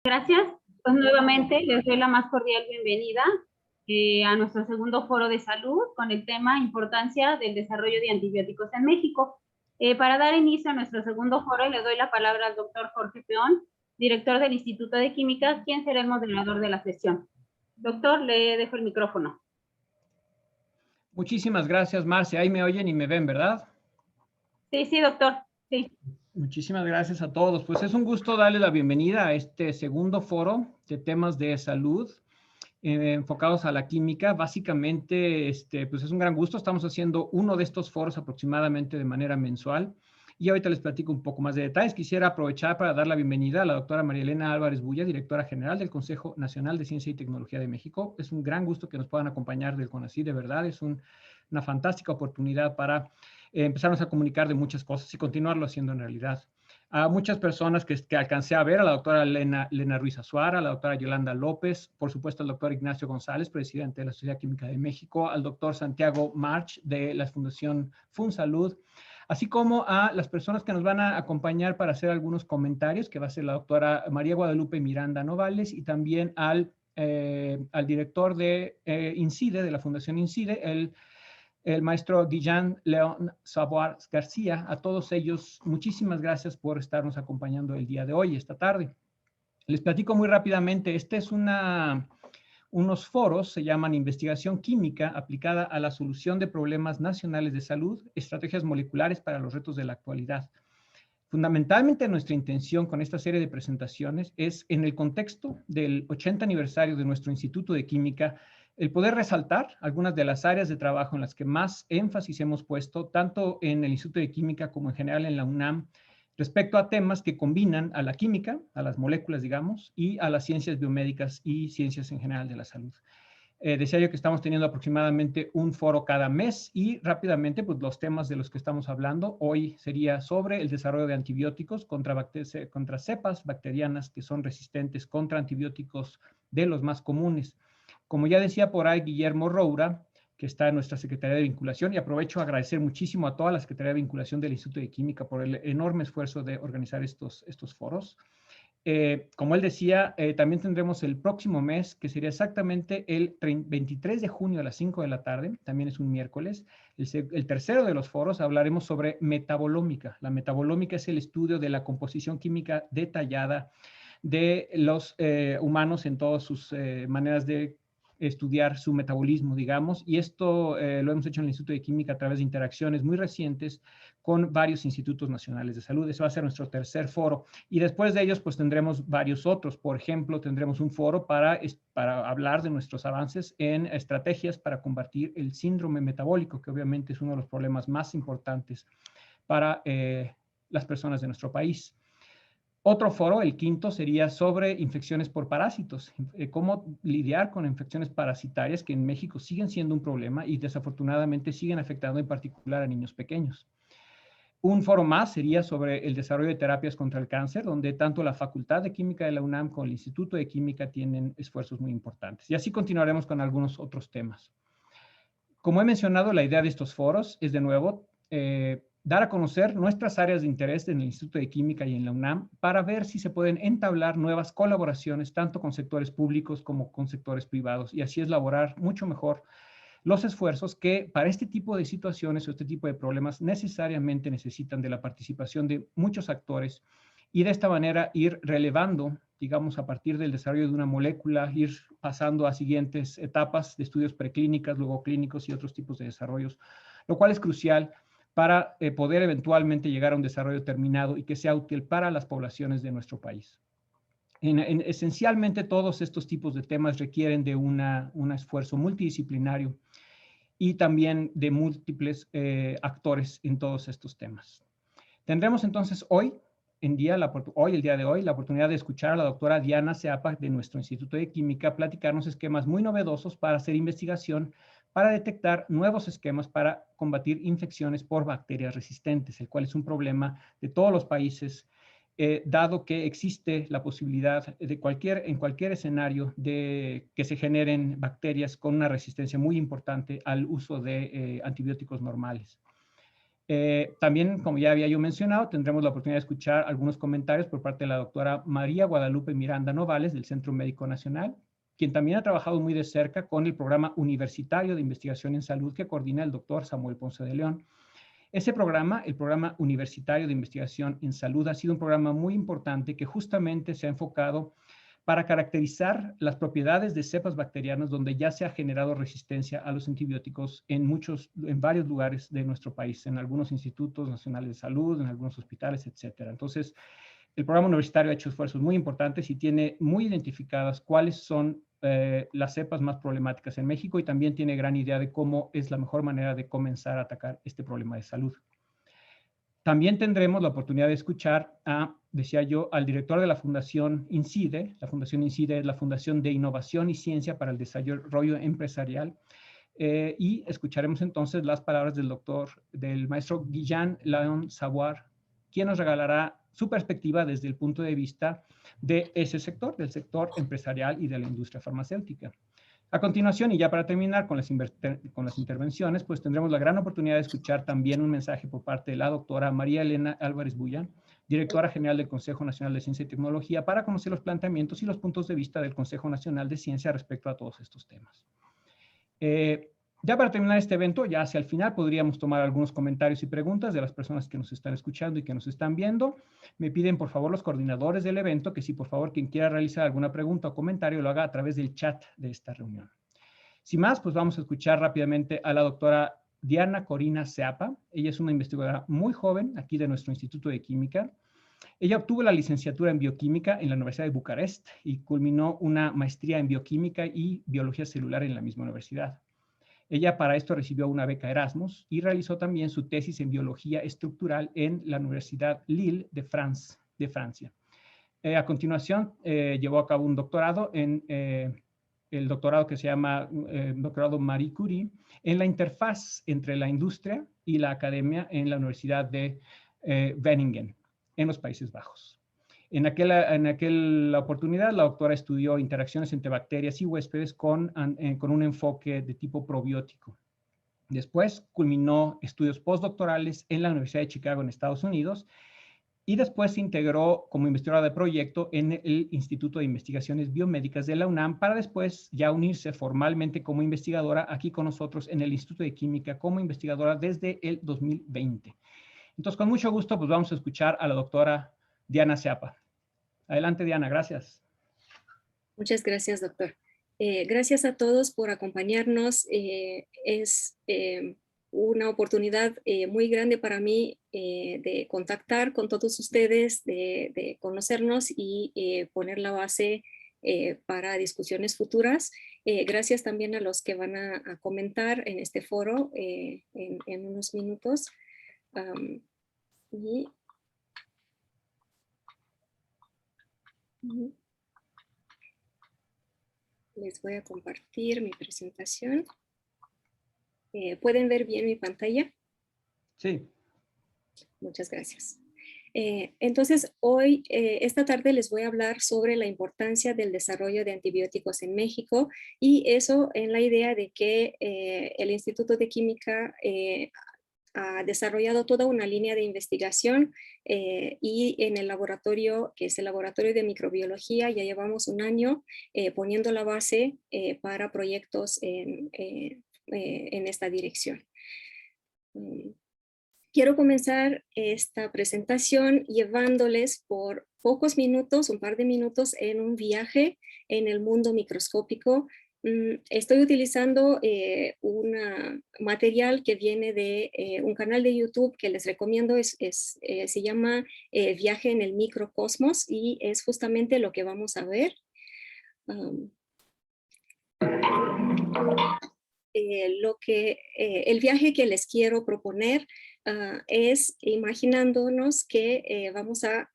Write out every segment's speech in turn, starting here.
Gracias. Pues nuevamente les doy la más cordial bienvenida a nuestro segundo foro de salud con el tema Importancia del desarrollo de antibióticos en México. Para dar inicio a nuestro segundo foro, le doy la palabra al doctor Jorge Peón, director del Instituto de Química, quien será el moderador de la sesión. Doctor, le dejo el micrófono. Muchísimas gracias, Marcia. Ahí me oyen y me ven, ¿verdad? Sí, doctor. Sí. Muchísimas gracias a todos. Pues es un gusto darle la bienvenida a este segundo foro de temas de salud enfocados a la química. Básicamente, pues es un gran gusto. Estamos haciendo uno de estos foros aproximadamente de manera mensual. Y ahorita les platico un poco más de detalles. Quisiera aprovechar para dar la bienvenida a la doctora María Elena Álvarez Bulla, directora general del Consejo Nacional de Ciencia y Tecnología de México. Es un gran gusto que nos puedan acompañar del CONACYT, de verdad. Es una fantástica oportunidad para empezarnos a comunicar de muchas cosas y continuarlo haciendo en realidad. A muchas personas que alcancé a ver, a la doctora Lena Ruiz Azuara, a la doctora Yolanda López, por supuesto al doctor Ignacio González, presidente de la Sociedad Química de México, al doctor Santiago March de la Fundación FunSalud, así como a las personas que nos van a acompañar para hacer algunos comentarios, que va a ser la doctora María Guadalupe Miranda Novales, y también al director de INCIDE, de la Fundación INCIDE, el maestro Guillán León Saboar García. A todos ellos, muchísimas gracias por estarnos acompañando el día de hoy, esta tarde. Les platico muy rápidamente. Este es unos foros, se llaman Investigación Química aplicada a la solución de problemas nacionales de salud, estrategias moleculares para los retos de la actualidad. Fundamentalmente nuestra intención con esta serie de presentaciones es, en el contexto del 80 aniversario de nuestro Instituto de Química, el poder resaltar algunas de las áreas de trabajo en las que más énfasis hemos puesto, tanto en el Instituto de Química como en general en la UNAM, respecto a temas que combinan a la química, a las moléculas, digamos, y a las ciencias biomédicas y ciencias en general de la salud. Decía yo que estamos teniendo aproximadamente un foro cada mes y rápidamente, pues los temas de los que estamos hablando hoy sería sobre el desarrollo de antibióticos contra cepas bacterianas que son resistentes contra antibióticos de los más comunes. Como ya decía por ahí Guillermo Roura, que está en nuestra Secretaría de Vinculación, y aprovecho a agradecer muchísimo a toda la Secretaría de Vinculación del Instituto de Química por el enorme esfuerzo de organizar estos foros. Como él decía, también tendremos el próximo mes, que sería exactamente el 23 de junio a las 5 de la tarde, también es un miércoles, el tercero de los foros, hablaremos sobre metabolómica. La metabolómica es el estudio de la composición química detallada de los humanos en todas sus maneras de estudiar su metabolismo, digamos, y esto lo hemos hecho en el Instituto de Química a través de interacciones muy recientes con varios institutos nacionales de salud. Ese va a ser nuestro tercer foro. Y después de ellos, pues tendremos varios otros. Por ejemplo, tendremos un foro para hablar de nuestros avances en estrategias para combatir el síndrome metabólico, que obviamente es uno de los problemas más importantes para las personas de nuestro país. Otro foro, el quinto, sería sobre infecciones por parásitos, cómo lidiar con infecciones parasitarias que en México siguen siendo un problema y desafortunadamente siguen afectando en particular a niños pequeños. Un foro más sería sobre el desarrollo de terapias contra el cáncer, donde tanto la Facultad de Química de la UNAM como el Instituto de Química tienen esfuerzos muy importantes. Y así continuaremos con algunos otros temas. Como he mencionado, la idea de estos foros es, de nuevo, dar a conocer nuestras áreas de interés en el Instituto de Química y en la UNAM para ver si se pueden entablar nuevas colaboraciones tanto con sectores públicos como con sectores privados y así elaborar mucho mejor los esfuerzos que para este tipo de situaciones o este tipo de problemas necesariamente necesitan de la participación de muchos actores y de esta manera ir relevando, digamos, a partir del desarrollo de una molécula, ir pasando a siguientes etapas de estudios preclínicas, luego clínicos y otros tipos de desarrollos, lo cual es crucial para poder eventualmente llegar a un desarrollo terminado y que sea útil para las poblaciones de nuestro país. Esencialmente todos estos tipos de temas requieren de un esfuerzo multidisciplinario y también de múltiples actores en todos estos temas. Tendremos entonces el día de hoy, la oportunidad de escuchar a la doctora Diana Seapa de nuestro Instituto de Química platicarnos esquemas muy novedosos para hacer investigación, para detectar nuevos esquemas para combatir infecciones por bacterias resistentes, el cual es un problema de todos los países, dado que existe la posibilidad de en cualquier escenario de que se generen bacterias con una resistencia muy importante al uso de antibióticos normales. También, como ya había yo mencionado, tendremos la oportunidad de escuchar algunos comentarios por parte de la doctora María Guadalupe Miranda Novales del Centro Médico Nacional, quien también ha trabajado muy de cerca con el programa universitario de investigación en salud que coordina el doctor Samuel Ponce de León. Ese programa, el programa universitario de investigación en salud, ha sido un programa muy importante que justamente se ha enfocado para caracterizar las propiedades de cepas bacterianas donde ya se ha generado resistencia a los antibióticos en varios lugares de nuestro país, en algunos institutos nacionales de salud, en algunos hospitales, etcétera. Entonces, el programa universitario ha hecho esfuerzos muy importantes y tiene muy identificadas cuáles son las cepas más problemáticas en México y también tiene gran idea de cómo es la mejor manera de comenzar a atacar este problema de salud. También tendremos la oportunidad de escuchar decía yo, al director de la Fundación INCIDE. La Fundación INCIDE es la Fundación de Innovación y Ciencia para el Desarrollo Empresarial. Y escucharemos entonces las palabras del maestro Guillán León Savoir, quien nos regalará su perspectiva desde el punto de vista de ese sector, del sector empresarial y de la industria farmacéutica. A continuación, y ya para terminar con las intervenciones, pues tendremos la gran oportunidad de escuchar también un mensaje por parte de la doctora María Elena Álvarez Bulla, directora general del Consejo Nacional de Ciencia y Tecnología, para conocer los planteamientos y los puntos de vista del Consejo Nacional de Ciencia respecto a todos estos temas. Ya para terminar este evento, ya hacia el final, podríamos tomar algunos comentarios y preguntas de las personas que nos están escuchando y que nos están viendo. Me piden, por favor, los coordinadores del evento, que si, por favor, quien quiera realizar alguna pregunta o comentario, lo haga a través del chat de esta reunión. Sin más, pues vamos a escuchar rápidamente a la doctora Diana Corina Seapa. Ella es una investigadora muy joven, aquí de nuestro Instituto de Química. Ella obtuvo la licenciatura en bioquímica en la Universidad de Bucarest y culminó una maestría en bioquímica y biología celular en la misma universidad. Ella para esto recibió una beca Erasmus y realizó también su tesis en biología estructural en la Universidad Lille de Francia. A continuación, llevó a cabo un doctorado el doctorado que se llama doctorado Marie Curie, en la interfaz entre la industria y la academia en la Universidad de Wageningen, en los Países Bajos. En aquella oportunidad, la doctora estudió interacciones entre bacterias y huéspedes con un enfoque de tipo probiótico. Después culminó estudios postdoctorales en la Universidad de Chicago en Estados Unidos y después se integró como investigadora de proyecto en el Instituto de Investigaciones Biomédicas de la UNAM para después ya unirse formalmente como investigadora aquí con nosotros en el Instituto de Química como investigadora desde el 2020. Entonces, con mucho gusto, pues vamos a escuchar a la doctora Diana Seapa. Adelante, Diana, gracias. Muchas gracias, doctor. Gracias a todos por acompañarnos. Es una oportunidad muy grande para mí de contactar con todos ustedes, de conocernos y poner la base para discusiones futuras. Gracias también a los que van a comentar en este foro en unos minutos. Les voy a compartir mi presentación. ¿Pueden ver bien mi pantalla? Sí. Muchas gracias. Entonces, hoy, esta tarde les voy a hablar sobre la importancia del desarrollo de antibióticos en México y eso en la idea de que el Instituto de Química ha desarrollado toda una línea de investigación y en el laboratorio, que es el laboratorio de microbiología, ya llevamos un año poniendo la base para proyectos en esta dirección. Quiero comenzar esta presentación llevándoles por pocos minutos, un par de minutos, en un viaje en el mundo microscópico. Estoy utilizando un material que viene de un canal de YouTube que les recomiendo, se llama Viaje en el Microcosmos y es justamente lo que vamos a ver. El viaje que les quiero proponer es imaginándonos que vamos a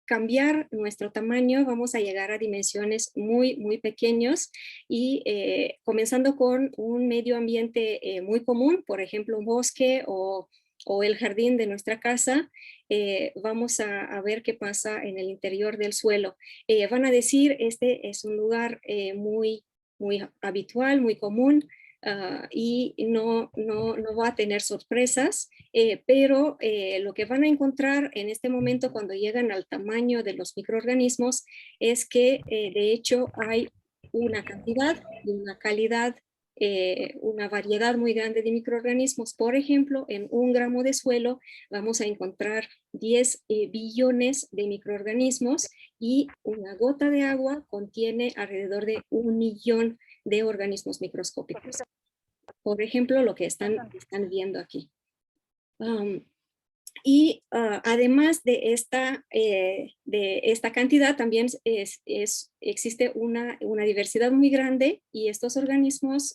cambiar nuestro tamaño, vamos a llegar a dimensiones muy, muy pequeños y comenzando con un medio ambiente muy común, por ejemplo, un bosque o el jardín de nuestra casa, vamos a ver qué pasa en el interior del suelo. Van a decir, este es un lugar muy habitual, muy común, y no va a tener sorpresas, pero lo que van a encontrar en este momento cuando llegan al tamaño de los microorganismos es que de hecho hay una cantidad y una calidad, una variedad muy grande de microorganismos. Por ejemplo, en 1 gramo de suelo vamos a encontrar 10 billones de microorganismos y una gota de agua contiene alrededor de 1 millón de organismos microscópicos. Por ejemplo, lo que están viendo aquí. Además de esta cantidad, también existe una diversidad muy grande y estos organismos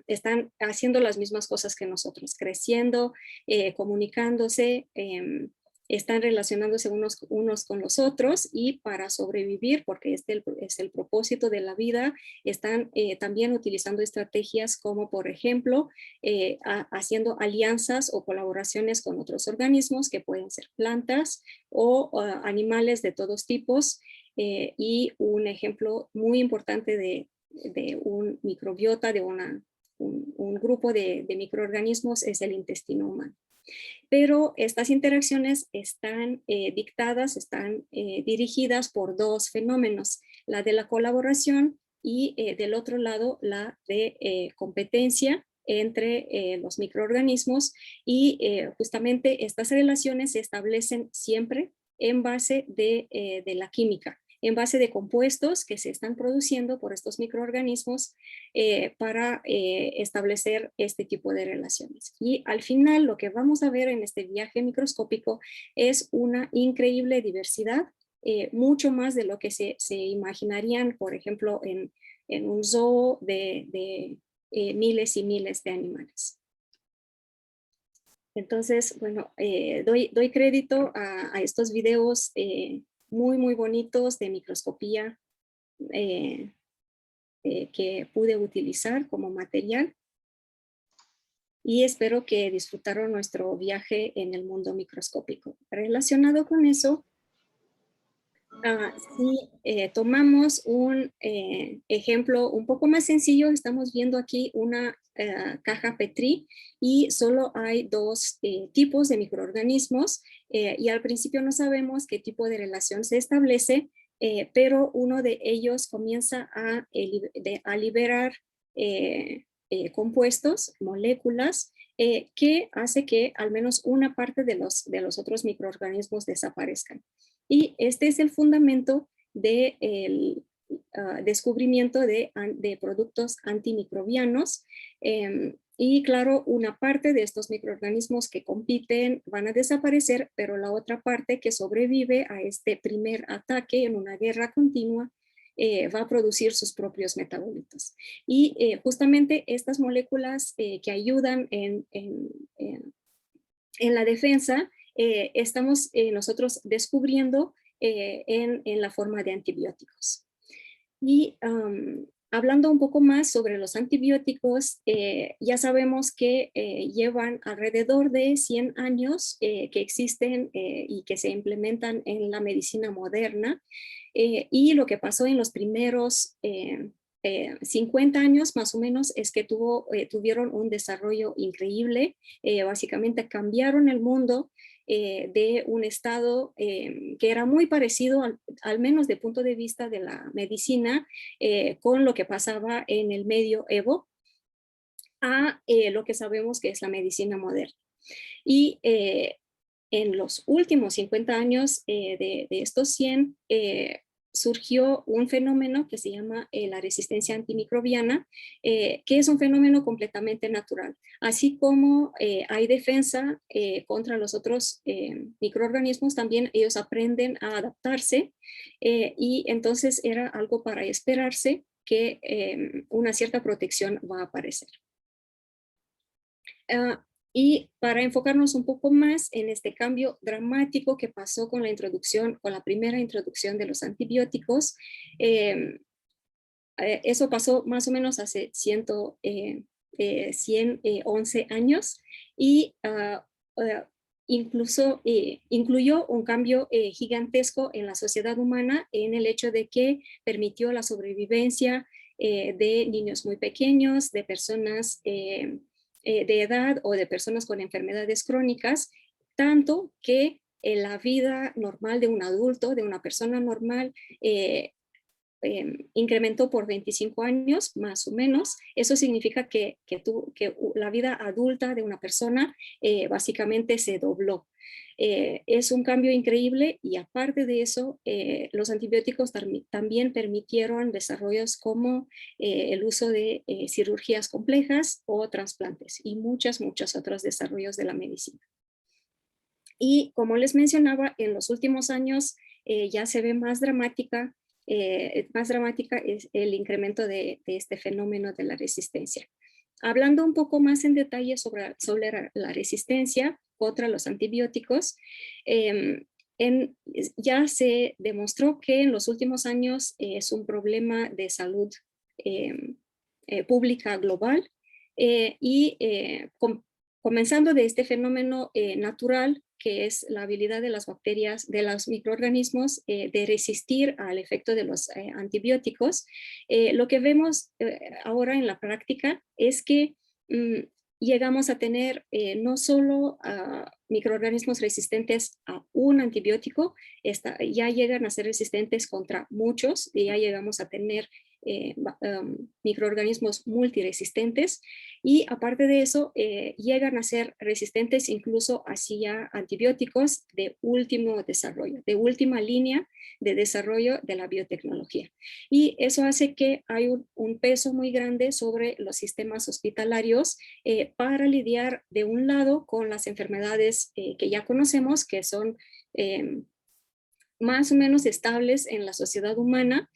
están haciendo las mismas cosas que nosotros, creciendo, comunicándose, están relacionándose unos con los otros y para sobrevivir, porque es el propósito de la vida, están también utilizando estrategias como, por ejemplo, haciendo alianzas o colaboraciones con otros organismos que pueden ser plantas o animales de todos tipos. Y un ejemplo muy importante de un microbiota, de un grupo de microorganismos es el intestino humano. Pero estas interacciones están dictadas, están dirigidas por 2 fenómenos, la de la colaboración y del otro lado la de competencia entre los microorganismos, y justamente estas relaciones se establecen siempre en base de la química, en base de compuestos que se están produciendo por estos microorganismos para establecer este tipo de relaciones. Y al final lo que vamos a ver en este viaje microscópico es una increíble diversidad, mucho más de lo que se imaginarían, por ejemplo, en un zoo de miles y miles de animales. Entonces, bueno, doy crédito a estos videos muy bonitos de microscopía que pude utilizar como material, y espero que disfrutaron nuestro viaje en el mundo microscópico. Relacionado con eso, si tomamos un ejemplo un poco más sencillo, estamos viendo aquí una caja Petri y solo hay 2 tipos de microorganismos y al principio no sabemos qué tipo de relación se establece, pero uno de ellos comienza a liberar compuestos, moléculas, que hace que al menos una parte de los otros microorganismos desaparezcan. Y este es el fundamento del descubrimiento de productos antimicrobianos. Y claro, una parte de estos microorganismos que compiten van a desaparecer, pero la otra parte que sobrevive a este primer ataque en una guerra continua va a producir sus propios metabolitos. Y justamente estas moléculas que ayudan en la defensa, estamos nosotros descubriendo en la forma de antibióticos. Y hablando un poco más sobre los antibióticos, ya sabemos que llevan alrededor de 100 años que existen y que se implementan en la medicina moderna, y lo que pasó en los primeros 50 años más o menos es que tuvieron un desarrollo increíble. Básicamente cambiaron el mundo de un estado que era muy parecido, al menos de punto de vista de la medicina, con lo que pasaba en el medioevo, a lo que sabemos que es la medicina moderna. Y en los últimos 50 años de estos 100, surgió un fenómeno que se llama la resistencia antimicrobiana, que es un fenómeno completamente natural. Así como hay defensa contra los otros microorganismos, también ellos aprenden a adaptarse, y entonces era algo para esperarse que una cierta protección va a aparecer. Y para enfocarnos un poco más en este cambio dramático que pasó con la primera introducción de los antibióticos, eso pasó más o menos hace 111 años, y incluyó un cambio gigantesco en la sociedad humana, en el hecho de que permitió la sobrevivencia de niños muy pequeños, de personas de edad o de personas con enfermedades crónicas, tanto que la vida normal de un adulto, de una persona normal, incrementó por 25 años, más o menos. Eso significa que la vida adulta de una persona básicamente se dobló. Es un cambio increíble y aparte de eso, los antibióticos también permitieron desarrollos como el uso de cirugías complejas o trasplantes y muchos otros desarrollos de la medicina. Y como les mencionaba, en los últimos años ya se ve más dramática es el incremento de este fenómeno de la resistencia. Hablando un poco más en detalle sobre la resistencia contra los antibióticos, ya se demostró que en los últimos años es un problema de salud pública global comenzando de este fenómeno natural que es la habilidad de las bacterias, de los microorganismos de resistir al efecto de los antibióticos. Lo que vemos ahora en la práctica es que llegamos a tener no solo microorganismos resistentes a un antibiótico, ya llegan a ser resistentes contra muchos y ya llegamos a tener microorganismos multiresistentes y aparte de eso llegan a ser resistentes incluso hacia antibióticos de último desarrollo, de última línea de desarrollo de la biotecnología. Y eso hace que hay un peso muy grande sobre los sistemas hospitalarios para lidiar de un lado con las enfermedades que ya conocemos, que son más o menos estables en la sociedad humana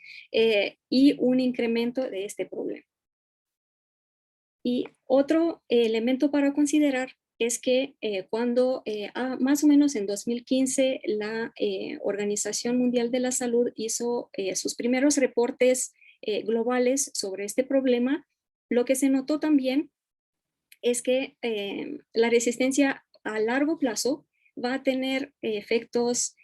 y un incremento de este problema. Y otro elemento para considerar es que cuando más o menos en 2015 la Organización Mundial de la Salud hizo sus primeros reportes globales sobre este problema, lo que se notó también es que la resistencia a largo plazo va a tener efectos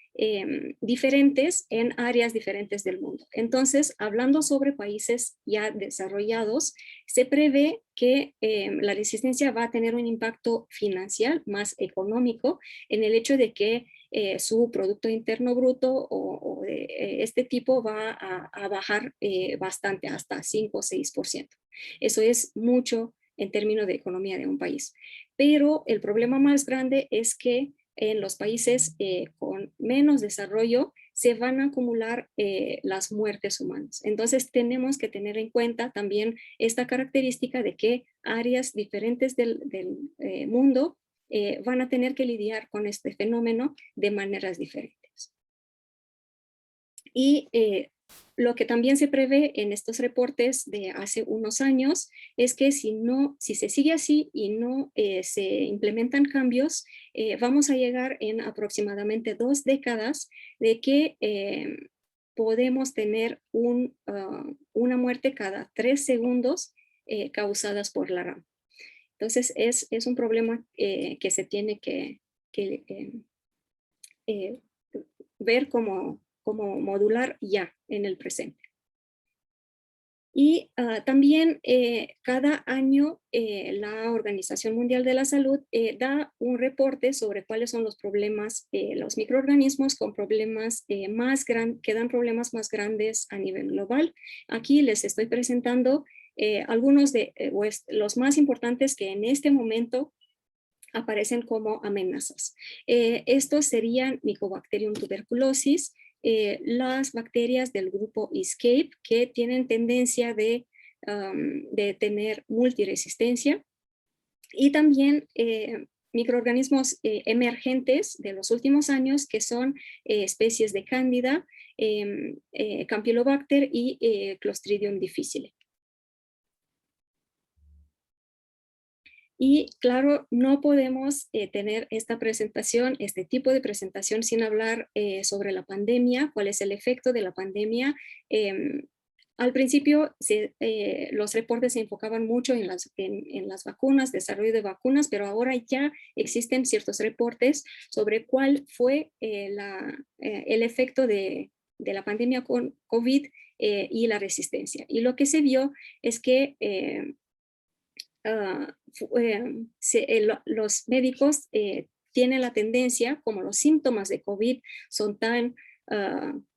diferentes en áreas diferentes del mundo. Entonces, hablando sobre países ya desarrollados, se prevé que la resistencia va a tener un impacto financiero más económico en el hecho de que su Producto Interno Bruto o de este tipo va a bajar bastante, hasta 5 o 6%. Eso es mucho en términos de economía de un país. Pero el problema más grande es que en los países con menos desarrollo se van a acumular las muertes humanas. Entonces tenemos que tener en cuenta también esta característica de que áreas diferentes del mundo van a tener que lidiar con este fenómeno de maneras diferentes. Y lo que también se prevé en estos reportes de hace unos años es que si se sigue así y no se implementan cambios, vamos a llegar en aproximadamente 2 décadas de que podemos tener una muerte cada 3 segundos causadas por la RAM. Entonces es un problema que se tiene que ver como modular ya en el presente. Y también cada año la Organización Mundial de la Salud da un reporte sobre cuáles son los problemas, los microorganismos con problemas que dan problemas más grandes a nivel global. Aquí les estoy presentando algunos de los más importantes que en este momento aparecen como amenazas. Estos serían Mycobacterium tuberculosis, las bacterias del grupo ESCAPE que tienen tendencia de tener multiresistencia y también microorganismos emergentes de los últimos años que son especies de Cándida, Campylobacter y Clostridium difficile. Y claro, no podemos tener esta presentación, este tipo de presentación sin hablar sobre la pandemia, cuál es el efecto de la pandemia. Al principio los reportes se enfocaban mucho en las vacunas, desarrollo de vacunas, pero ahora ya existen ciertos reportes sobre cuál fue el efecto de la pandemia con COVID y la resistencia. Y lo que se vio es que los médicos tienen la tendencia, como los síntomas de COVID son tan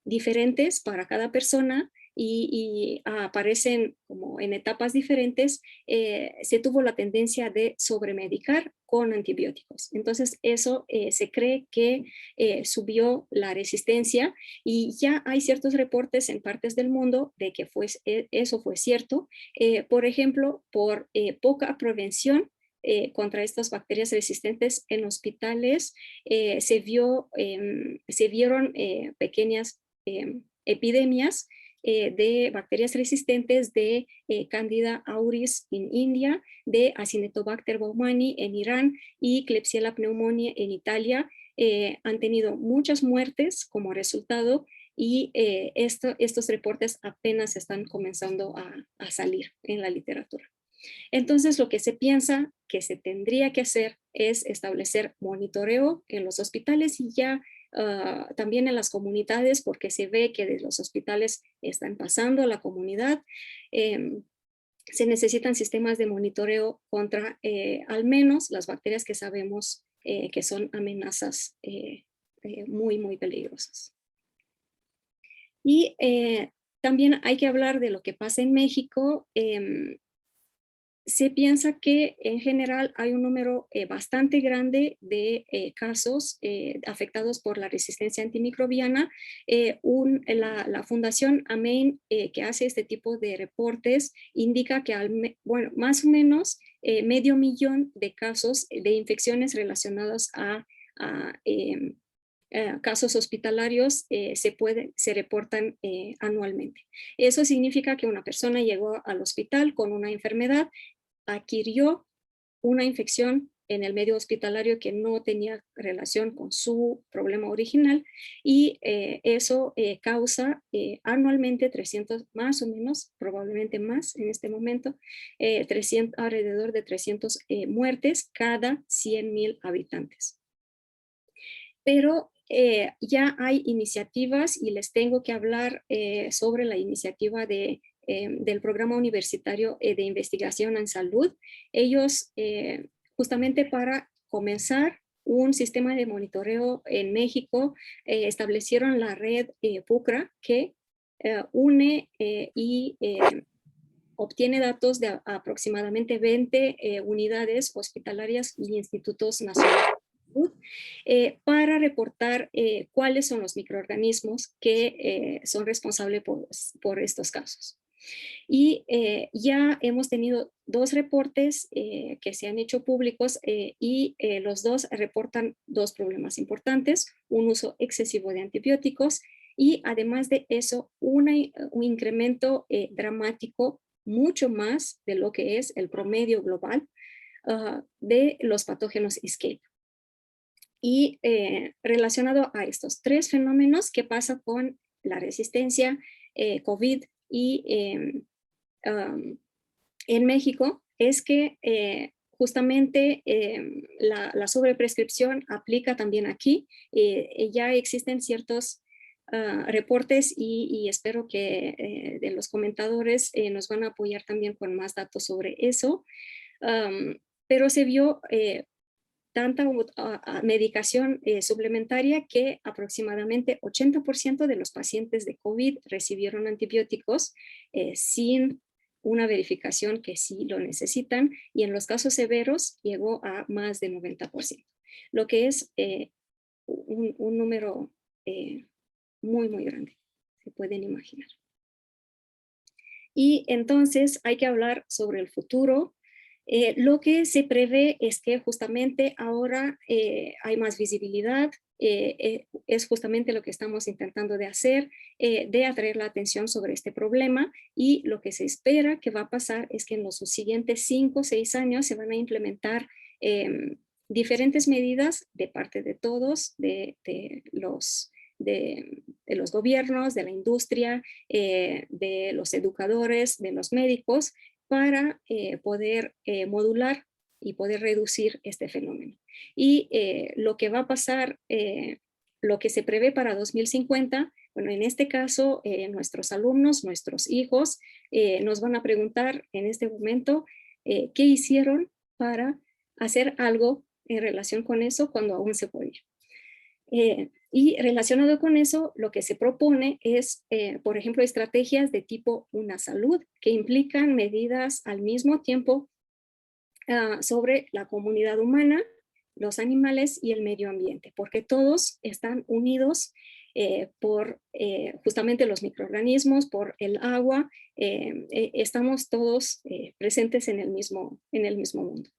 diferentes para cada persona y aparecen como en etapas diferentes, se tuvo la tendencia de sobremedicar con antibióticos. Entonces eso se cree que subió la resistencia y ya hay ciertos reportes en partes del mundo de que eso fue cierto. Por ejemplo, por poca prevención contra estas bacterias resistentes en hospitales, se vieron pequeñas epidemias de bacterias resistentes de Candida auris en India, de Acinetobacter baumannii en Irán y Klebsiella pneumoniae en Italia. Han tenido muchas muertes como resultado y estos reportes apenas están comenzando a salir en la literatura. Entonces, lo que se piensa que se tendría que hacer es establecer monitoreo en los hospitales y ya también en las comunidades, porque se ve que de los hospitales están pasando a la comunidad. Se necesitan sistemas de monitoreo contra al menos las bacterias que sabemos que son amenazas muy, muy peligrosas. Y también hay que hablar de lo que pasa en México. Se piensa que en general hay un número bastante grande de casos afectados por la resistencia antimicrobiana. La Fundación AMEIN, que hace este tipo de reportes, indica que más o menos 500,000 de casos de infecciones relacionados a casos hospitalarios se reportan anualmente. Eso significa que una persona llegó al hospital con una enfermedad, adquirió una infección en el medio hospitalario que no tenía relación con su problema original y eso causa anualmente 300, más o menos, probablemente más en este momento, alrededor de 300 muertes cada 100,000 habitantes. Pero ya hay iniciativas y les tengo que hablar sobre la iniciativa del Programa Universitario de Investigación en Salud. Ellos, justamente para comenzar un sistema de monitoreo en México, establecieron la red PUCRA, que une y obtiene datos de aproximadamente 20 unidades hospitalarias y institutos nacionales para reportar cuáles son los microorganismos que son responsables por estos casos. Y ya hemos tenido 2 reportes que se han hecho públicos y los 2 reportan 2 problemas importantes: un uso excesivo de antibióticos y además de eso un incremento dramático, mucho más de lo que es el promedio global de los patógenos escape. Y relacionado a estos 3 fenómenos, ¿qué pasa con la resistencia COVID y en México? Es que justamente la sobreprescripción aplica también aquí. Ya existen ciertos reportes y espero que de los comentadores nos van a apoyar también con más datos sobre eso. Pero se vio tanta medicación suplementaria que aproximadamente 80% de los pacientes de COVID recibieron antibióticos sin una verificación que sí lo necesitan, y en los casos severos llegó a más de 90%, lo que es un número muy, muy grande, se pueden imaginar. Y entonces hay que hablar sobre el futuro. Lo que se prevé es que justamente ahora hay más visibilidad, es justamente lo que estamos intentando de hacer, de atraer la atención sobre este problema, y lo que se espera que va a pasar es que en los siguientes 5 o 6 años se van a implementar diferentes medidas de parte de todos, de los gobiernos, de la industria, de los educadores, de los médicos, para poder modular y poder reducir este fenómeno. Y lo que va a pasar, lo que se prevé para 2050, Bueno, en este caso, nuestros alumnos, nuestros hijos, nos van a preguntar en este momento qué hicieron para hacer algo en relación con eso cuando aún se podía. Y relacionado con eso, lo que se propone es, por ejemplo, estrategias de tipo Una Salud, que implican medidas al mismo tiempo sobre la comunidad humana, los animales y el medio ambiente, porque todos están unidos por justamente los microorganismos, por el agua, estamos todos presentes en el mismo mundo.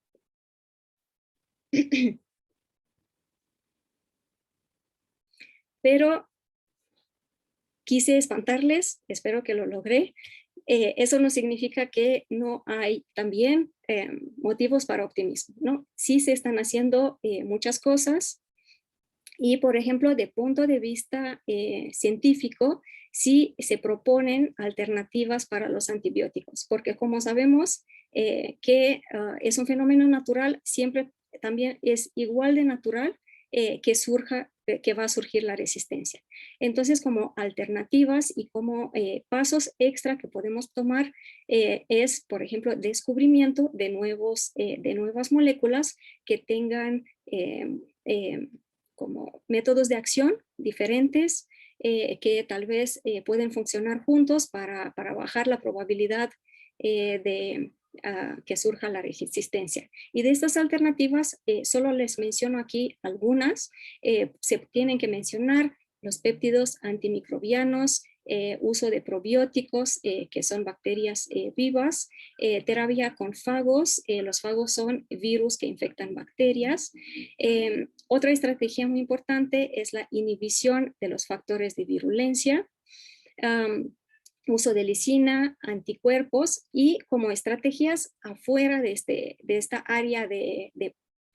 Pero quise espantarles, espero que lo logré. Eso no significa que no hay también motivos para optimismo, ¿no? Sí se están haciendo muchas cosas y, por ejemplo, de punto de vista científico, sí se proponen alternativas para los antibióticos, porque como sabemos que es un fenómeno natural, siempre también es igual de natural que va a surgir la resistencia. Entonces, como alternativas y como pasos extra que podemos tomar es, por ejemplo, descubrimiento de nuevas moléculas que tengan como métodos de acción diferentes, que tal vez pueden funcionar juntos para bajar la probabilidad que surja la resistencia. Y de estas alternativas, solo les menciono aquí algunas. Se tienen que mencionar los péptidos antimicrobianos, uso de probióticos, que son bacterias vivas, terapia con fagos, los fagos son virus que infectan bacterias. Otra estrategia muy importante es la inhibición de los factores de virulencia. Uso de lisina, anticuerpos y como estrategias afuera de esta área de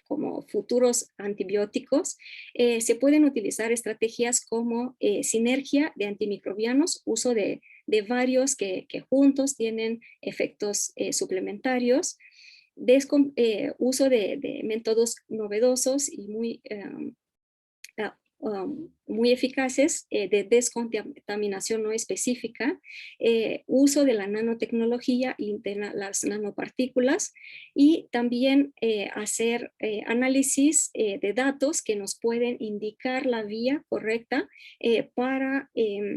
como futuros antibióticos, se pueden utilizar estrategias como sinergia de antimicrobianos, uso de varios que juntos tienen efectos suplementarios, uso de métodos novedosos y muy eficaces de descontaminación no específica, uso de la nanotecnología y de las nanopartículas y también hacer análisis de datos que nos pueden indicar la vía correcta para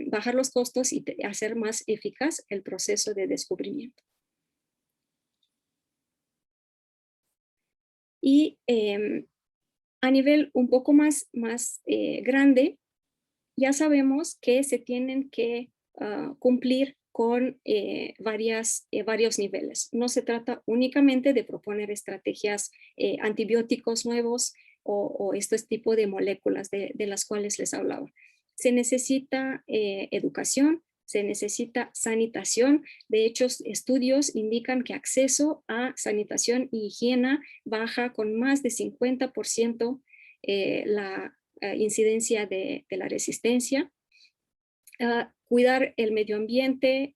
bajar los costos y hacer más eficaz el proceso de descubrimiento. Y a nivel un poco más grande, ya sabemos que se tienen que cumplir con varios niveles. No se trata únicamente de proponer estrategias antibióticos nuevos o este tipo de moléculas de las cuales les hablaba. Se necesita educación, se necesita sanitación. De hecho, estudios indican que acceso a sanitación y higiene baja con más de 50% la incidencia de la resistencia. Cuidar el medio ambiente,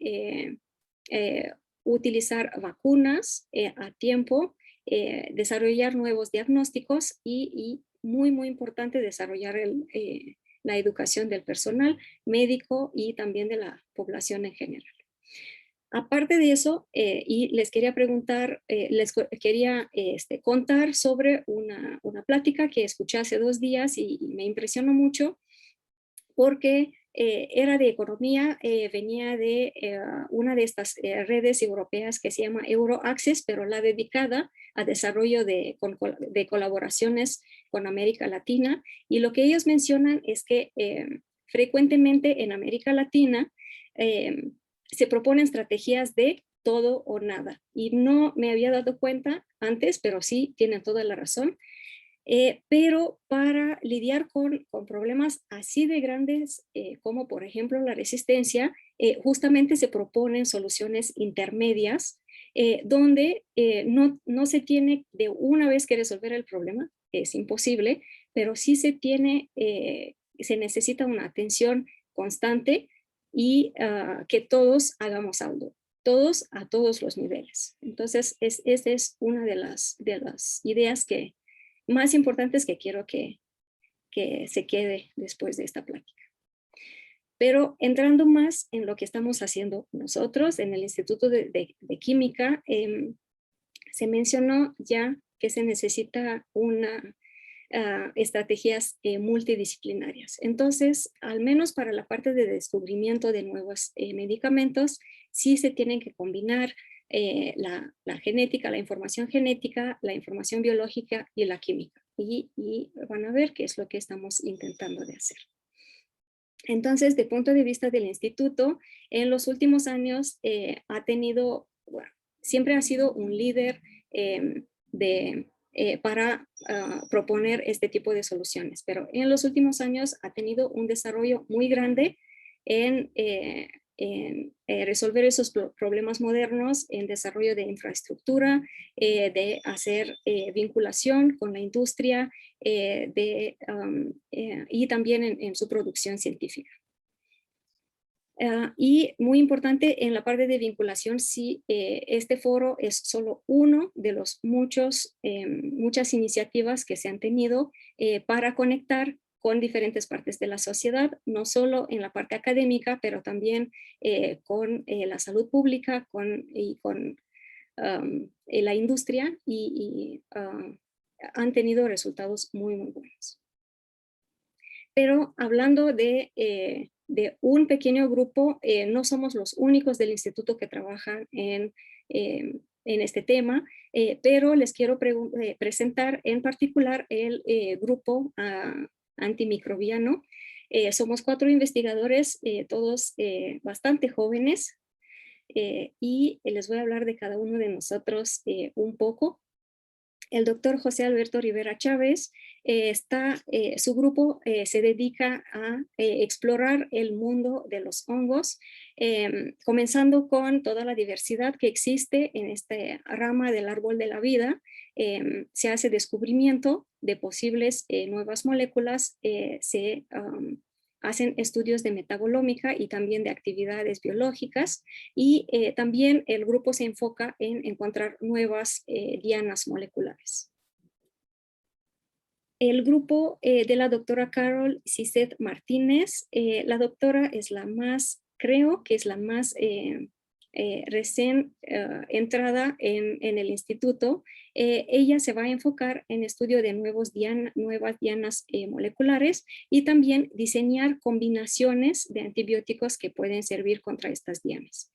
utilizar vacunas a tiempo, desarrollar nuevos diagnósticos y muy importante desarrollar la educación del personal médico y también de la población en general. Aparte de eso, y les quería preguntar, les quería contar sobre una plática que escuché hace 2 días y me impresionó mucho porque era de economía, venía de una de estas redes europeas que se llama Euroaccess, pero la dedicada a desarrollo de colaboraciones con América Latina. Y lo que ellos mencionan es que frecuentemente en América Latina se proponen estrategias de todo o nada. Y no me había dado cuenta antes, pero sí, tienen toda la razón. Pero para lidiar con problemas así de grandes como por ejemplo la resistencia, justamente se proponen soluciones intermedias donde no se tiene de una vez que resolver el problema, es imposible, pero sí se necesita una atención constante y que todos hagamos algo, todos a todos los niveles. Entonces, esa es una de las ideas más importantes que quiero que se quede después de esta plática. Pero entrando más en lo que estamos haciendo nosotros en el Instituto de Química, se mencionó ya que se necesita estrategias multidisciplinarias. Entonces, al menos para la parte de descubrimiento de nuevos medicamentos, sí se tienen que combinar la genética, la información biológica y la química. Y van a ver qué es lo que estamos intentando de hacer. Entonces, de punto de vista del instituto, en los últimos años siempre ha sido un líder para proponer este tipo de soluciones, pero en los últimos años ha tenido un desarrollo muy grande en resolver esos problemas modernos, en desarrollo de infraestructura, de hacer vinculación con la industria y también en su producción científica. Y muy importante en la parte de vinculación, sí, este foro es solo uno de los muchas iniciativas que se han tenido para conectar con diferentes partes de la sociedad, no solo en la parte académica, pero también con la salud pública y con la industria, y han tenido resultados muy, muy buenos. Pero hablando de un pequeño grupo, no somos los únicos del instituto que trabajan en este tema, pero les quiero presentar en particular el grupo antimicrobiano. Somos 4 investigadores, todos bastante jóvenes, y les voy a hablar de cada uno de nosotros un poco. El doctor José Alberto Rivera Chávez, su grupo se dedica a explorar el mundo de los hongos, comenzando con toda la diversidad que existe en esta rama del árbol de la vida. Se hace descubrimiento de posibles nuevas moléculas, se hacen estudios de metabolómica y también de actividades biológicas, y también el grupo se enfoca en encontrar nuevas dianas moleculares. El grupo de la doctora Carol Ciset Martínez, la doctora es la más, creo que es la más recién entrada en el instituto. Ella se va a enfocar en estudio de nuevas dianas moleculares, y también diseñar combinaciones de antibióticos que pueden servir contra estas dianas.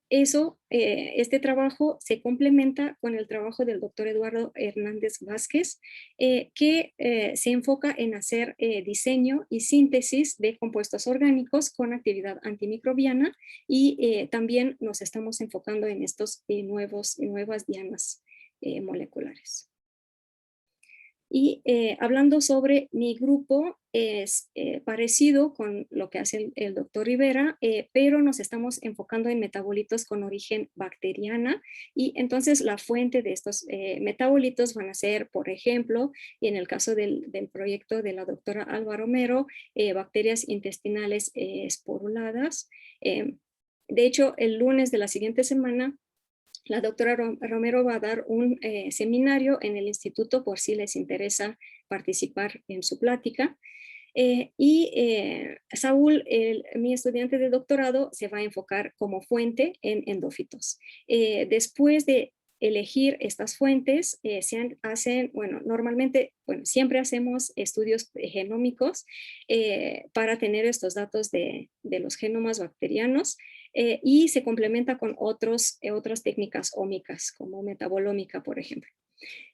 Este trabajo se complementa con el trabajo del doctor Eduardo Hernández Vázquez, que se enfoca en hacer diseño y síntesis de compuestos orgánicos con actividad antimicrobiana, y también nos estamos enfocando en estos nuevas dianas moleculares. Y hablando sobre mi grupo, es parecido con lo que hace el doctor Rivera, pero nos estamos enfocando en metabolitos con origen bacteriana, y entonces la fuente de estos metabolitos van a ser, por ejemplo, y en el caso del proyecto de la doctora Alba Romero, bacterias intestinales esporuladas. De hecho, el lunes de la siguiente semana, la doctora Romero va a dar un seminario en el instituto por si les interesa participar en su plática. Saúl, mi estudiante de doctorado, se va a enfocar como fuente en endófitos. Después de elegir estas fuentes, siempre hacemos estudios genómicos para tener estos datos de los genomas bacterianos, y se complementa con otras técnicas ómicas, como metabolómica, por ejemplo.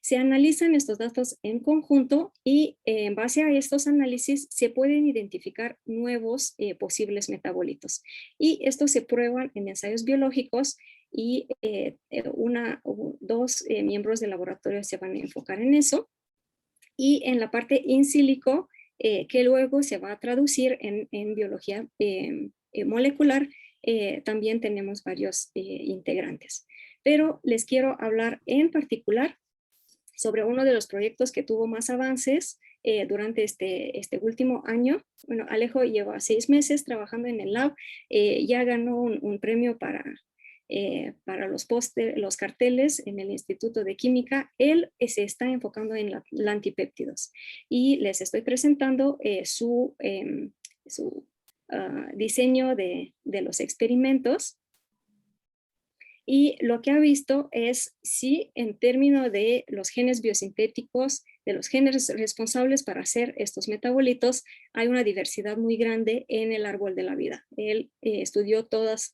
Se analizan estos datos en conjunto, y en base a estos análisis se pueden identificar nuevos posibles metabolitos. Y estos se prueban en ensayos biológicos, y 2 miembros del laboratorio se van a enfocar en eso. Y en la parte in silico, que luego se va a traducir en biología molecular, también tenemos varios integrantes. Pero les quiero hablar en particular sobre uno de los proyectos que tuvo más avances durante este último año. Bueno, Alejo lleva 6 meses trabajando en el lab, ya ganó un premio para para los carteles en el Instituto de Química. Él se está enfocando en la antipéptidos y les estoy presentando su diseño de los experimentos. Y lo que ha visto es si en términos de los genes biosintéticos, de los genes responsables para hacer estos metabolitos, hay una diversidad muy grande en el árbol de la vida. Él estudió todas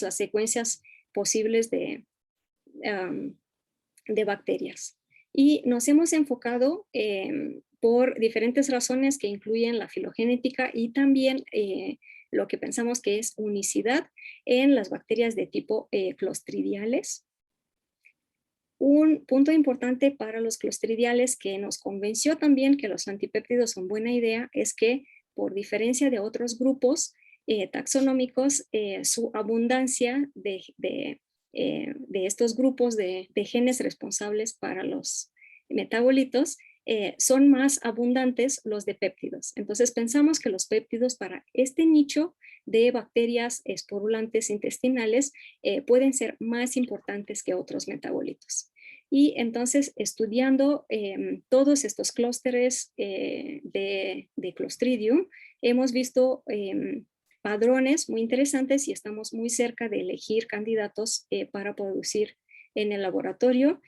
las secuencias posibles de bacterias. Y nos hemos enfocado por diferentes razones que incluyen la filogenética y también lo que pensamos que es unicidad en las bacterias de tipo clostridiales. Un punto importante para los clostridiales que nos convenció también que los antipéptidos son buena idea es que, por diferencia de otros grupos taxonómicos, su abundancia de estos grupos de genes responsables para los metabolitos son más abundantes los de péptidos. Entonces pensamos que los péptidos para este nicho de bacterias esporulantes intestinales pueden ser más importantes que otros metabolitos. Y entonces estudiando todos estos clústeres de Clostridium, hemos visto padrones muy interesantes y estamos muy cerca de elegir candidatos para producir en el laboratorio.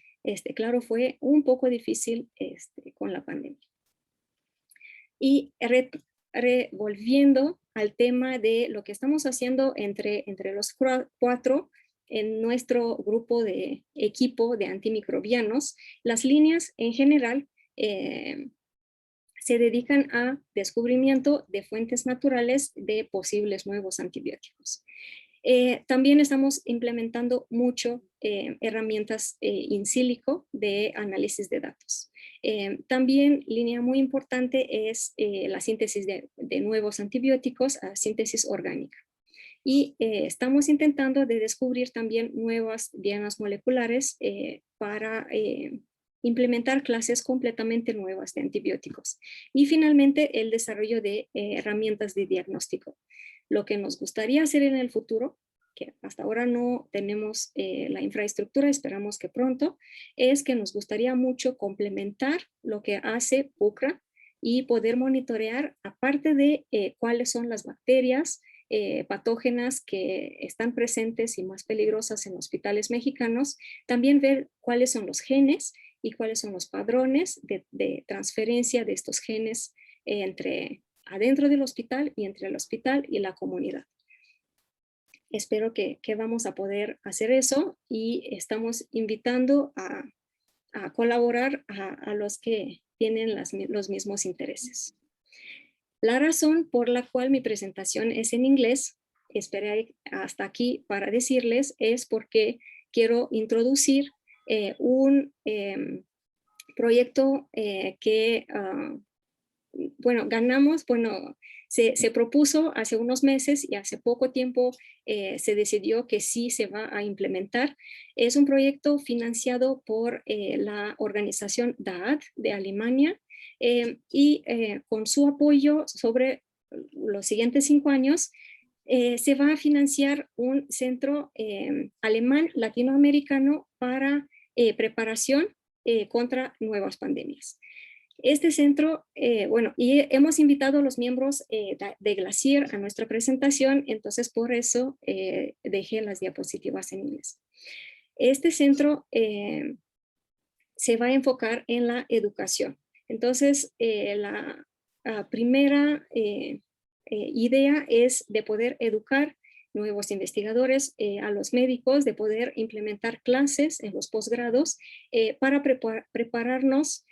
Claro, fue un poco difícil con la pandemia. Y volviendo al tema de lo que estamos haciendo entre los cuatro en nuestro grupo de equipo de antimicrobianos, las líneas en general se dedican a descubrimiento de fuentes naturales de posibles nuevos antibióticos. También estamos implementando mucho herramientas in silico de análisis de datos. También línea muy importante es la síntesis de nuevos antibióticos a síntesis orgánica. Y estamos intentando de descubrir también nuevas dianas moleculares para implementar clases completamente nuevas de antibióticos. Y finalmente el desarrollo de herramientas de diagnóstico. Lo que nos gustaría hacer en el futuro, que hasta ahora no tenemos la infraestructura, esperamos que pronto, es que nos gustaría mucho complementar lo que hace PUCRA y poder monitorear, aparte de cuáles son las bacterias patógenas que están presentes y más peligrosas en hospitales mexicanos, también ver cuáles son los genes y cuáles son los padrones de transferencia de estos genes entre adentro del hospital y entre el hospital y la comunidad. Espero que vamos a poder hacer eso y estamos invitando a colaborar a los que tienen los mismos intereses. La razón por la cual mi presentación es en inglés, esperé hasta aquí para decirles, es porque quiero introducir un proyecto que se propuso hace unos meses y hace poco tiempo se decidió que sí se va a implementar. Es un proyecto financiado por la organización DAAD de Alemania y con su apoyo sobre los siguientes 5 años se va a financiar un centro alemán latinoamericano para preparación contra nuevas pandemias. Este centro, y hemos invitado a los miembros de Glacier a nuestra presentación, entonces por eso dejé las diapositivas en inglés. Este centro se va a enfocar en la educación. Entonces, la primera idea es de poder educar nuevos investigadores, a los médicos, de poder implementar clases en los posgrados para prepararnos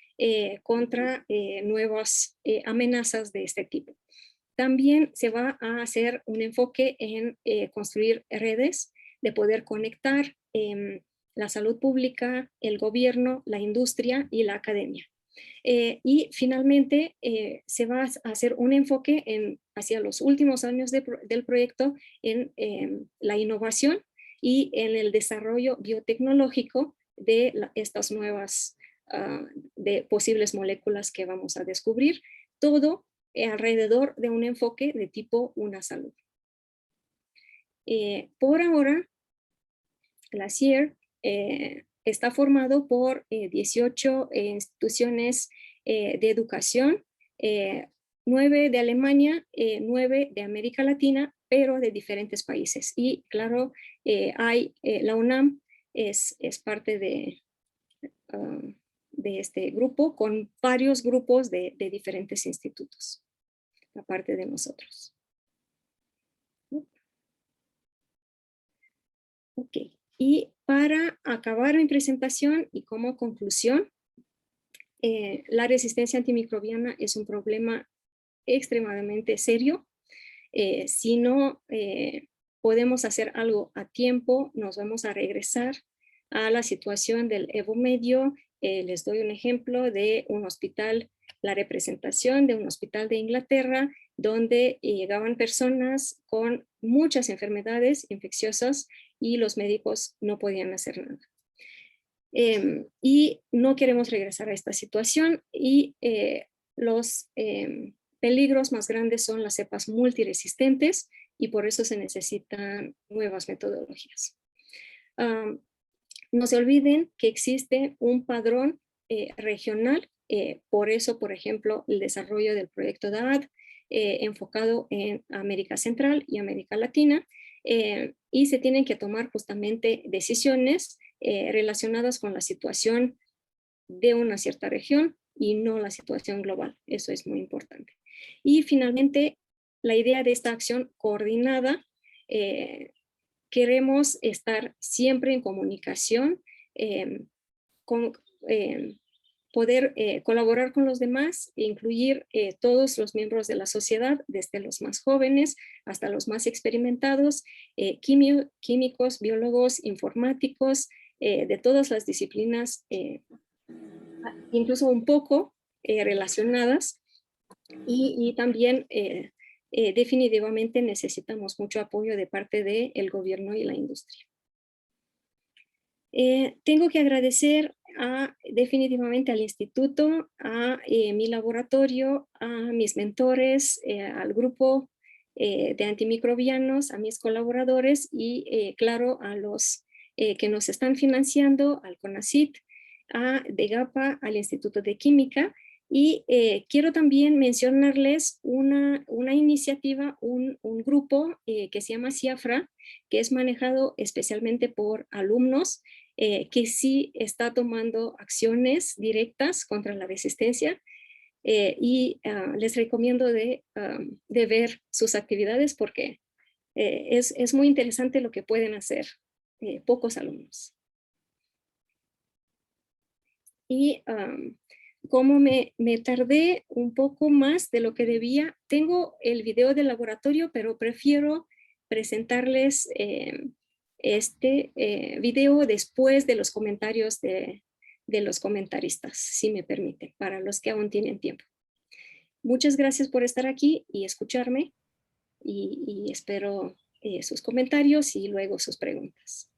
contra nuevas amenazas de este tipo. También se va a hacer un enfoque en construir redes, de poder conectar la salud pública, el gobierno, la industria y la academia. Y finalmente se va a hacer un enfoque hacia los últimos años del proyecto en la innovación y en el desarrollo biotecnológico de estas nuevas de posibles moléculas que vamos a descubrir, todo alrededor de un enfoque de tipo una salud. Por ahora, la CIER, está formado por 18 instituciones de educación, 9 de Alemania, 9 de América Latina, pero de diferentes países. Y claro, la UNAM es parte de este grupo, con varios grupos de diferentes institutos, aparte de nosotros. Ok, y para acabar mi presentación y como conclusión, la resistencia antimicrobiana es un problema extremadamente serio. Si no podemos hacer algo a tiempo, nos vamos a regresar a la situación del Evo Medio. Les doy un ejemplo de un hospital, la representación de un hospital de Inglaterra, donde llegaban personas con muchas enfermedades infecciosas y los médicos no podían hacer nada. Y no queremos regresar a esta situación, y los peligros más grandes son las cepas multiresistentes, y por eso se necesitan nuevas metodologías. No se olviden que existe un padrón regional, por eso, por ejemplo, el desarrollo del proyecto DAAD enfocado en América Central y América Latina, y se tienen que tomar justamente decisiones relacionadas con la situación de una cierta región y no la situación global. Eso es muy importante. Y finalmente, la idea de esta acción coordinada, queremos estar siempre en comunicación, poder colaborar con los demás, incluir todos los miembros de la sociedad, desde los más jóvenes hasta los más experimentados, químicos, biólogos, informáticos, de todas las disciplinas, incluso un poco relacionadas, y también definitivamente necesitamos mucho apoyo de parte del gobierno y la industria. Tengo que agradecer definitivamente al instituto, a mi laboratorio, a mis mentores, al grupo de antimicrobianos, a mis colaboradores y claro a los que nos están financiando, al CONACYT, a DEGAPA, al Instituto de Química. Y quiero también mencionarles una iniciativa, un grupo que se llama CIAFRA, que es manejado especialmente por alumnos, que sí está tomando acciones directas contra la resistencia, y les recomiendo de ver sus actividades, porque es muy interesante lo que pueden hacer pocos alumnos. Y como me tardé un poco más de lo que debía, tengo el video del laboratorio, pero prefiero presentarles este video después de los comentarios de los comentaristas, si me permiten, para los que aún tienen tiempo. Muchas gracias por estar aquí y escucharme, y espero sus comentarios y luego sus preguntas.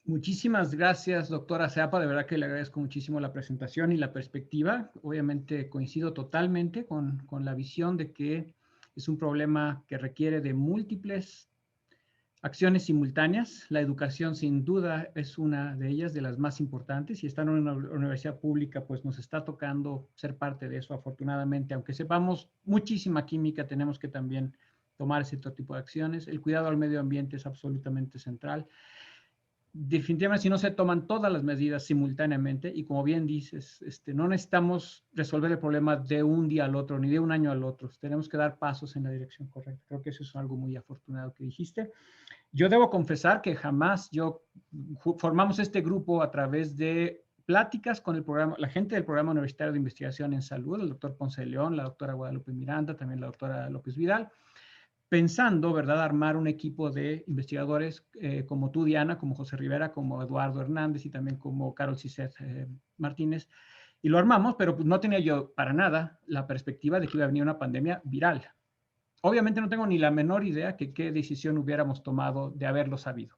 Muchísimas gracias, doctora Ceapa. De verdad que le agradezco muchísimo la presentación y la perspectiva. Obviamente coincido totalmente con la visión de que es un problema que requiere de múltiples acciones simultáneas. La educación, sin duda, es una de ellas, de las más importantes, y estar en una universidad pública, pues nos está tocando ser parte de eso, afortunadamente. Aunque sepamos muchísima química, tenemos que también tomar cierto tipo de acciones. El cuidado al medio ambiente es absolutamente central. Definitivamente, si no se toman todas las medidas simultáneamente, y como bien dices, no necesitamos resolver el problema de un día al otro, ni de un año al otro. Tenemos que dar pasos en la dirección correcta. Creo que eso es algo muy afortunado que dijiste. Yo debo confesar que jamás formamos este grupo a través de pláticas con el programa, la gente del Programa Universitario de Investigación en Salud, el doctor Ponce de León, la doctora Guadalupe Miranda, también la doctora López Vidal, pensando, ¿verdad?, armar un equipo de investigadores como tú, Diana, como José Rivera, como Eduardo Hernández y también como Carol Ciset Martínez. Y lo armamos, pero pues no tenía yo para nada la perspectiva de que iba a venir una pandemia viral. Obviamente no tengo ni la menor idea que qué decisión hubiéramos tomado de haberlo sabido.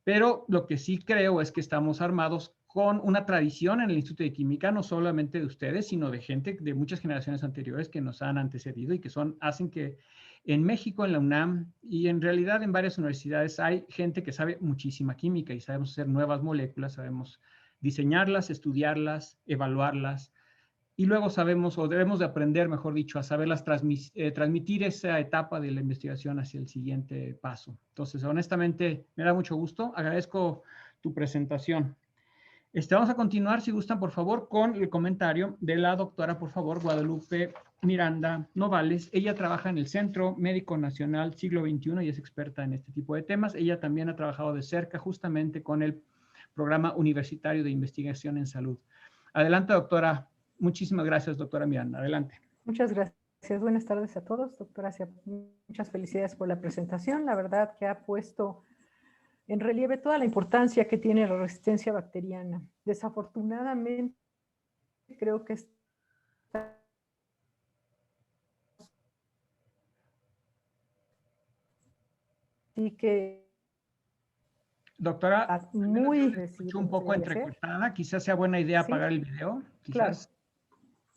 Pero lo que sí creo es que estamos armados con una tradición en el Instituto de Química, no solamente de ustedes, sino de gente de muchas generaciones anteriores que nos han antecedido y que hacen que en México, en la UNAM y en realidad en varias universidades hay gente que sabe muchísima química y sabemos hacer nuevas moléculas, sabemos diseñarlas, estudiarlas, evaluarlas y luego sabemos o debemos de aprender, mejor dicho, a saberlas transmitir esa etapa de la investigación hacia el siguiente paso. Entonces, honestamente, me da mucho gusto. Agradezco tu presentación. Vamos a continuar, si gustan, por favor, con el comentario de la doctora, por favor, Guadalupe Miranda Novales. Ella trabaja en el Centro Médico Nacional Siglo XXI y es experta en este tipo de temas. Ella también ha trabajado de cerca justamente con el Programa Universitario de Investigación en Salud. Adelante, doctora. Muchísimas gracias, doctora Miranda. Adelante. Muchas gracias. Buenas tardes a todos, doctora. Muchas felicidades por la presentación. La verdad que ha puesto en relieve toda la importancia que tiene la resistencia bacteriana. Desafortunadamente, creo que está así que doctora, muy escucho un poco entrecortada. Quizás sea buena idea apagar el video. Quizás. Claro.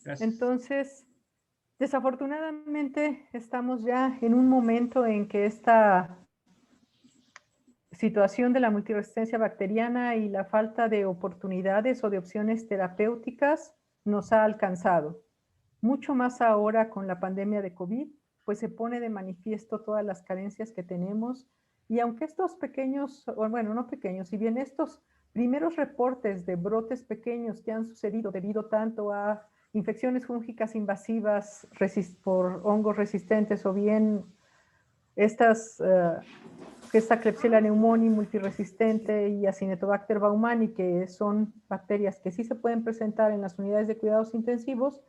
Gracias. Entonces, desafortunadamente estamos ya en un momento en que esta situación de la multiresistencia bacteriana y la falta de oportunidades o de opciones terapéuticas nos ha alcanzado. Mucho más ahora con la pandemia de COVID, pues se pone de manifiesto todas las carencias que tenemos. Y aunque estos pequeños, bueno, no pequeños, si bien estos primeros reportes de brotes pequeños que han sucedido debido tanto a infecciones fúngicas invasivas por hongos resistentes o bien esta Klebsiella pneumoniae multiresistente y Acinetobacter baumannii, que son bacterias que sí se pueden presentar en las unidades de cuidados intensivos,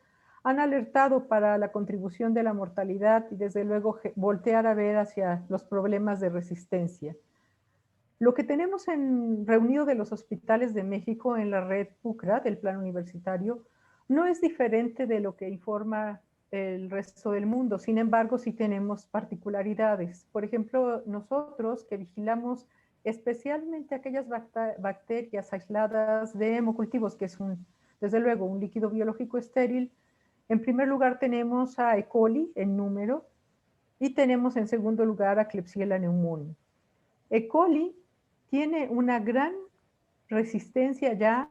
han alertado para la contribución de la mortalidad y desde luego voltear a ver hacia los problemas de resistencia. Lo que tenemos reunido de los hospitales de México en la red PUCRA del plan universitario no es diferente de lo que informa el resto del mundo. Sin embargo, sí tenemos particularidades. Por ejemplo, nosotros que vigilamos especialmente aquellas bacterias aisladas de hemocultivos, que es desde luego un líquido biológico estéril, en primer lugar tenemos a E. coli en número y tenemos en segundo lugar a Klebsiella pneumoniae. E. coli tiene una gran resistencia ya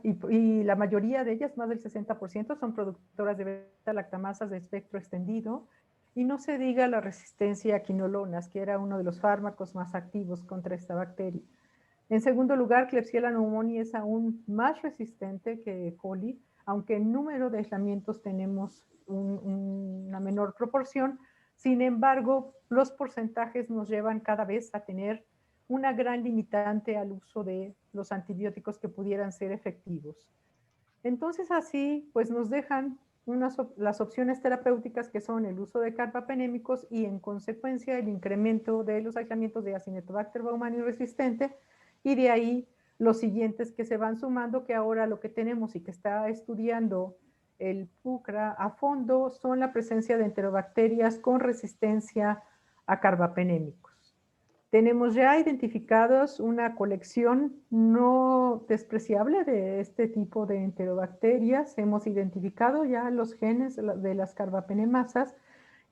y la mayoría de ellas, más del 60%, son productoras de beta-lactamasas de espectro extendido, y no se diga la resistencia a quinolonas, que era uno de los fármacos más activos contra esta bacteria. En segundo lugar, Klebsiella pneumoniae es aún más resistente que E. coli, aunque en número de aislamientos tenemos una menor proporción. Sin embargo, los porcentajes nos llevan cada vez a tener una gran limitante al uso de los antibióticos que pudieran ser efectivos. Entonces así, pues nos dejan las opciones terapéuticas que son el uso de carbapenémicos y en consecuencia el incremento de los aislamientos de Acinetobacter baumannii resistente, y de ahí los siguientes que se van sumando, que ahora lo que tenemos y que está estudiando el PUCRA a fondo son la presencia de enterobacterias con resistencia a carbapenémicos. Tenemos ya identificados una colección no despreciable de este tipo de enterobacterias. Hemos identificado ya los genes de las carbapenemasas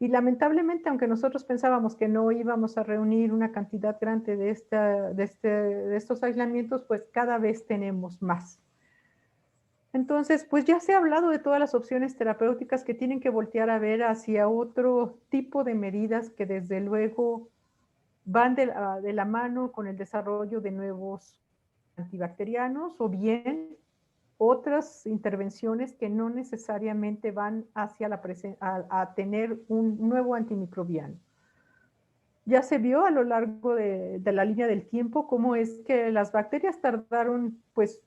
y lamentablemente, aunque nosotros pensábamos que no íbamos a reunir una cantidad grande de estos aislamientos, pues cada vez tenemos más. Entonces, pues ya se ha hablado de todas las opciones terapéuticas que tienen que voltear a ver hacia otro tipo de medidas que desde luego van de la mano con el desarrollo de nuevos antibacterianos o bien otras intervenciones que no necesariamente van hacia a tener un nuevo antimicrobiano. Ya se vio a lo largo de la línea del tiempo cómo es que las bacterias tardaron pues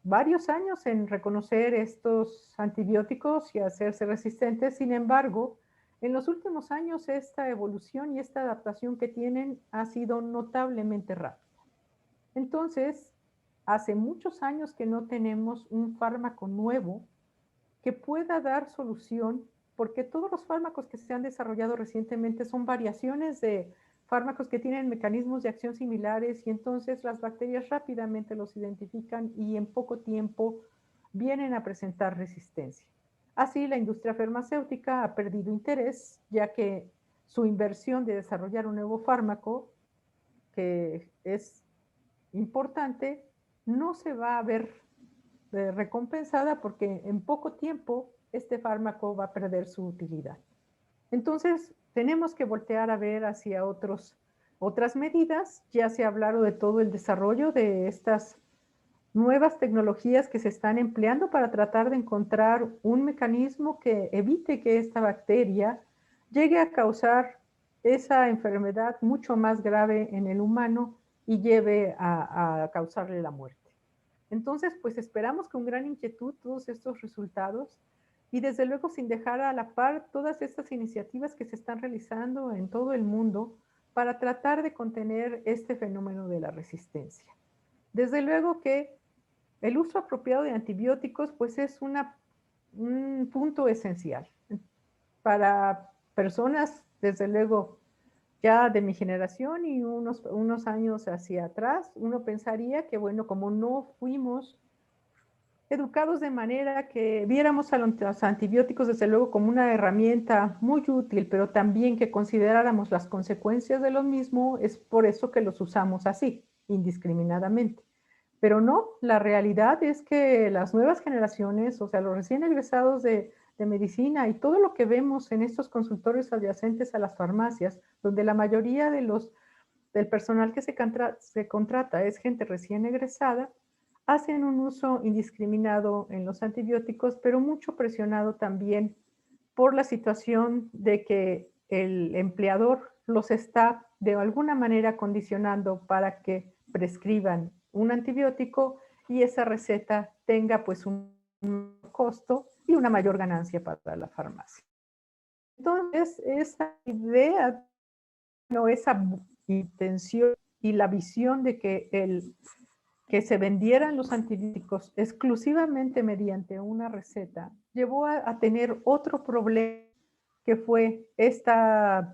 varios años en reconocer estos antibióticos y hacerse resistentes. Sin embargo, en los últimos años esta evolución y esta adaptación que tienen ha sido notablemente rápida. Entonces, hace muchos años que no tenemos un fármaco nuevo que pueda dar solución, porque todos los fármacos que se han desarrollado recientemente son variaciones de fármacos que tienen mecanismos de acción similares y entonces las bacterias rápidamente los identifican y en poco tiempo vienen a presentar resistencia. Así, la industria farmacéutica ha perdido interés, ya que su inversión de desarrollar un nuevo fármaco, que es importante, no se va a ver recompensada porque en poco tiempo este fármaco va a perder su utilidad. Entonces, tenemos que voltear a ver hacia otras medidas. Ya se ha hablado de todo el desarrollo de estas nuevas tecnologías que se están empleando para tratar de encontrar un mecanismo que evite que esta bacteria llegue a causar esa enfermedad mucho más grave en el humano y lleve a causarle la muerte. Entonces, pues esperamos con gran inquietud todos estos resultados y desde luego sin dejar a la par todas estas iniciativas que se están realizando en todo el mundo para tratar de contener este fenómeno de la resistencia. Desde luego que el uso apropiado de antibióticos pues es un punto esencial. Para personas, desde luego, ya de mi generación y unos años hacia atrás, uno pensaría que, bueno, como no fuimos educados de manera que viéramos a los antibióticos, desde luego, como una herramienta muy útil, pero también que consideráramos las consecuencias de lo mismo, es por eso que los usamos así, indiscriminadamente. Pero no, la realidad es que las nuevas generaciones, o sea, los recién egresados de medicina y todo lo que vemos en estos consultorios adyacentes a las farmacias, donde la mayoría del personal que se contrata es gente recién egresada, hacen un uso indiscriminado en los antibióticos, pero mucho presionado también por la situación de que el empleador los está de alguna manera condicionando para que prescriban un antibiótico y esa receta tenga pues un costo y una mayor ganancia para la farmacia. Entonces, esa idea, no, esa intención y la visión de que se vendieran los antibióticos exclusivamente mediante una receta llevó a tener otro problema que fue este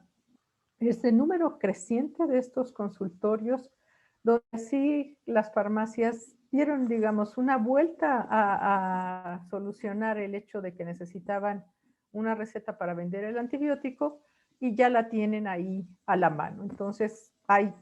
número creciente de estos consultorios, donde sí las farmacias dieron, digamos, una vuelta a solucionar el hecho de que necesitaban una receta para vender el antibiótico y ya la tienen ahí a la mano. Entonces, hay,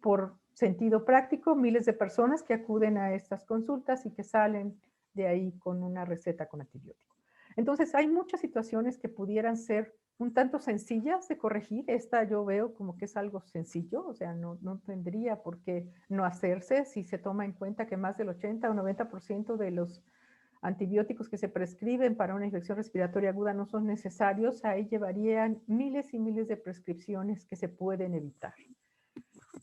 por sentido práctico, miles de personas que acuden a estas consultas y que salen de ahí con una receta con antibiótico. Entonces, hay muchas situaciones que pudieran ser un tanto sencillas de corregir. Esta yo veo como que es algo sencillo, o sea, no tendría por qué no hacerse si se toma en cuenta que más del 80 o 90% de los antibióticos que se prescriben para una infección respiratoria aguda no son necesarios. Ahí llevarían miles y miles de prescripciones que se pueden evitar.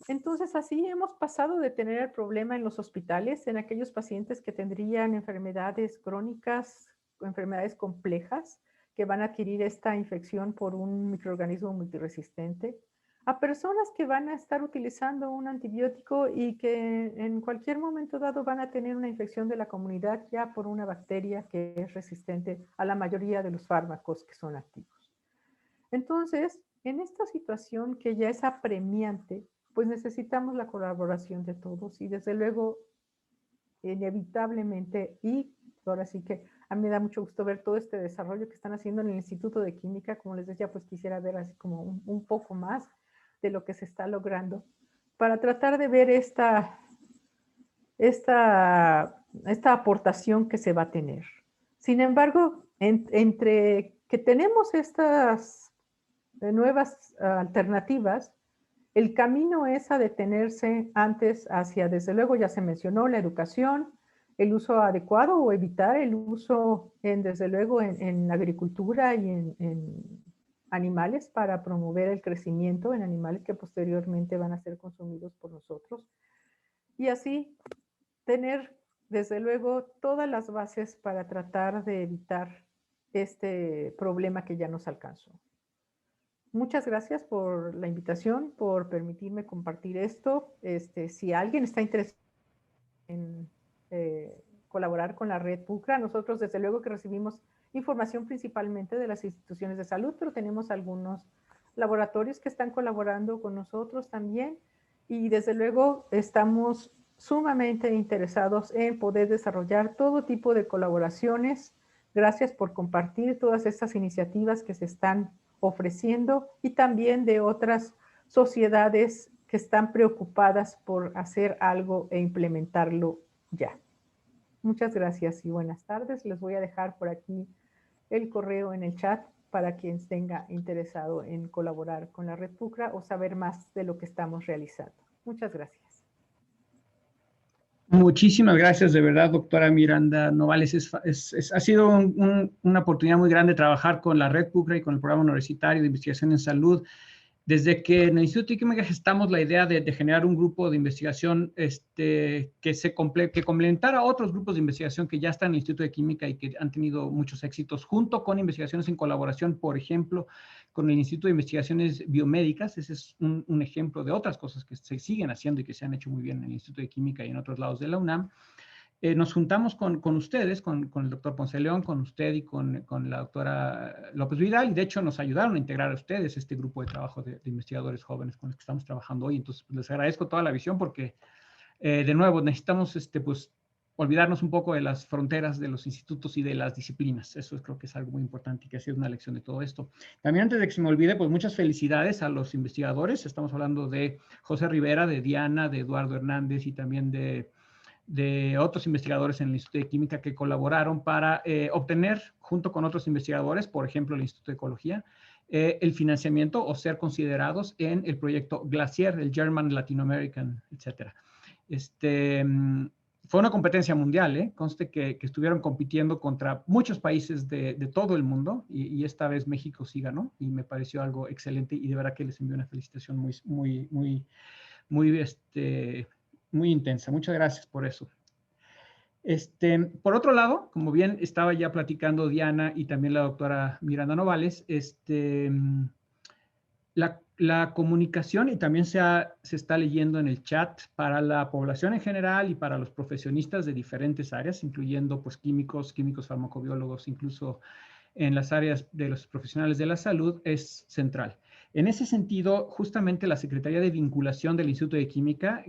Entonces, así hemos pasado de tener el problema en los hospitales, en aquellos pacientes que tendrían enfermedades crónicas, enfermedades complejas, que van a adquirir esta infección por un microorganismo multiresistente, a personas que van a estar utilizando un antibiótico y que en cualquier momento dado van a tener una infección de la comunidad ya por una bacteria que es resistente a la mayoría de los fármacos que son activos. Entonces, en esta situación que ya es apremiante, pues necesitamos la colaboración de todos y desde luego, inevitablemente, y ahora sí que a mí me da mucho gusto ver todo este desarrollo que están haciendo en el Instituto de Química. Como les decía, pues quisiera ver así como un poco más de lo que se está logrando para tratar de ver esta aportación que se va a tener. Sin embargo, entre que tenemos estas nuevas alternativas, el camino es a detenerse antes hacia, desde luego ya se mencionó, la educación, el uso adecuado o evitar el uso, desde luego, en agricultura y en animales para promover el crecimiento en animales que posteriormente van a ser consumidos por nosotros. Y así tener, desde luego, todas las bases para tratar de evitar este problema que ya nos alcanzó. Muchas gracias por la invitación, por permitirme compartir esto. Si alguien está interesado en colaborar con la red PUCRA, nosotros desde luego que recibimos información principalmente de las instituciones de salud, pero tenemos algunos laboratorios que están colaborando con nosotros también, y desde luego estamos sumamente interesados en poder desarrollar todo tipo de colaboraciones. Gracias por compartir todas estas iniciativas que se están ofreciendo y también de otras sociedades que están preocupadas por hacer algo e implementarlo ya. Muchas gracias y buenas tardes. Les voy a dejar por aquí el correo en el chat para quien tenga interesado en colaborar con la Red PUCRA o saber más de lo que estamos realizando. Muchas gracias. Muchísimas gracias, de verdad, doctora Miranda Novales. Ha sido una oportunidad muy grande trabajar con la Red PUCRA y con el Programa Universitario de Investigación en Salud. Desde que en el Instituto de Química gestamos la idea de generar un grupo de investigación que complementara a otros grupos de investigación que ya están en el Instituto de Química y que han tenido muchos éxitos, junto con investigaciones en colaboración, por ejemplo, con el Instituto de Investigaciones Biomédicas. Ese es un ejemplo de otras cosas que se siguen haciendo y que se han hecho muy bien en el Instituto de Química y en otros lados de la UNAM. Nos juntamos con ustedes, con el doctor Ponce León, con usted y con la doctora López Vidal, y de hecho nos ayudaron a integrar a ustedes este grupo de trabajo de investigadores jóvenes con los que estamos trabajando hoy. Entonces, les agradezco toda la visión porque, de nuevo, necesitamos pues, olvidarnos un poco de las fronteras de los institutos y de las disciplinas. Eso creo que es algo muy importante y que ha sido una lección de todo esto. También, antes de que se me olvide, pues muchas felicidades a los investigadores. Estamos hablando de José Rivera, de Diana, de Eduardo Hernández y también de otros investigadores en el Instituto de Química que colaboraron para obtener, junto con otros investigadores, por ejemplo, el Instituto de Ecología, el financiamiento o ser considerados en el proyecto Glacier, el German Latin American, etc. Fue una competencia mundial, conste que estuvieron compitiendo contra muchos países de todo el mundo y esta vez México sí ganó y me pareció algo excelente y de verdad que les envío una felicitación muy intensa. Muchas gracias por eso. Por otro lado, como bien estaba ya platicando Diana y también la doctora Miranda Novales, la comunicación, y también se está leyendo en el chat, para la población en general y para los profesionistas de diferentes áreas, incluyendo pues químicos farmacobiólogos, incluso en las áreas de los profesionales de la salud, es central. En ese sentido, justamente la Secretaría de Vinculación del Instituto de Química,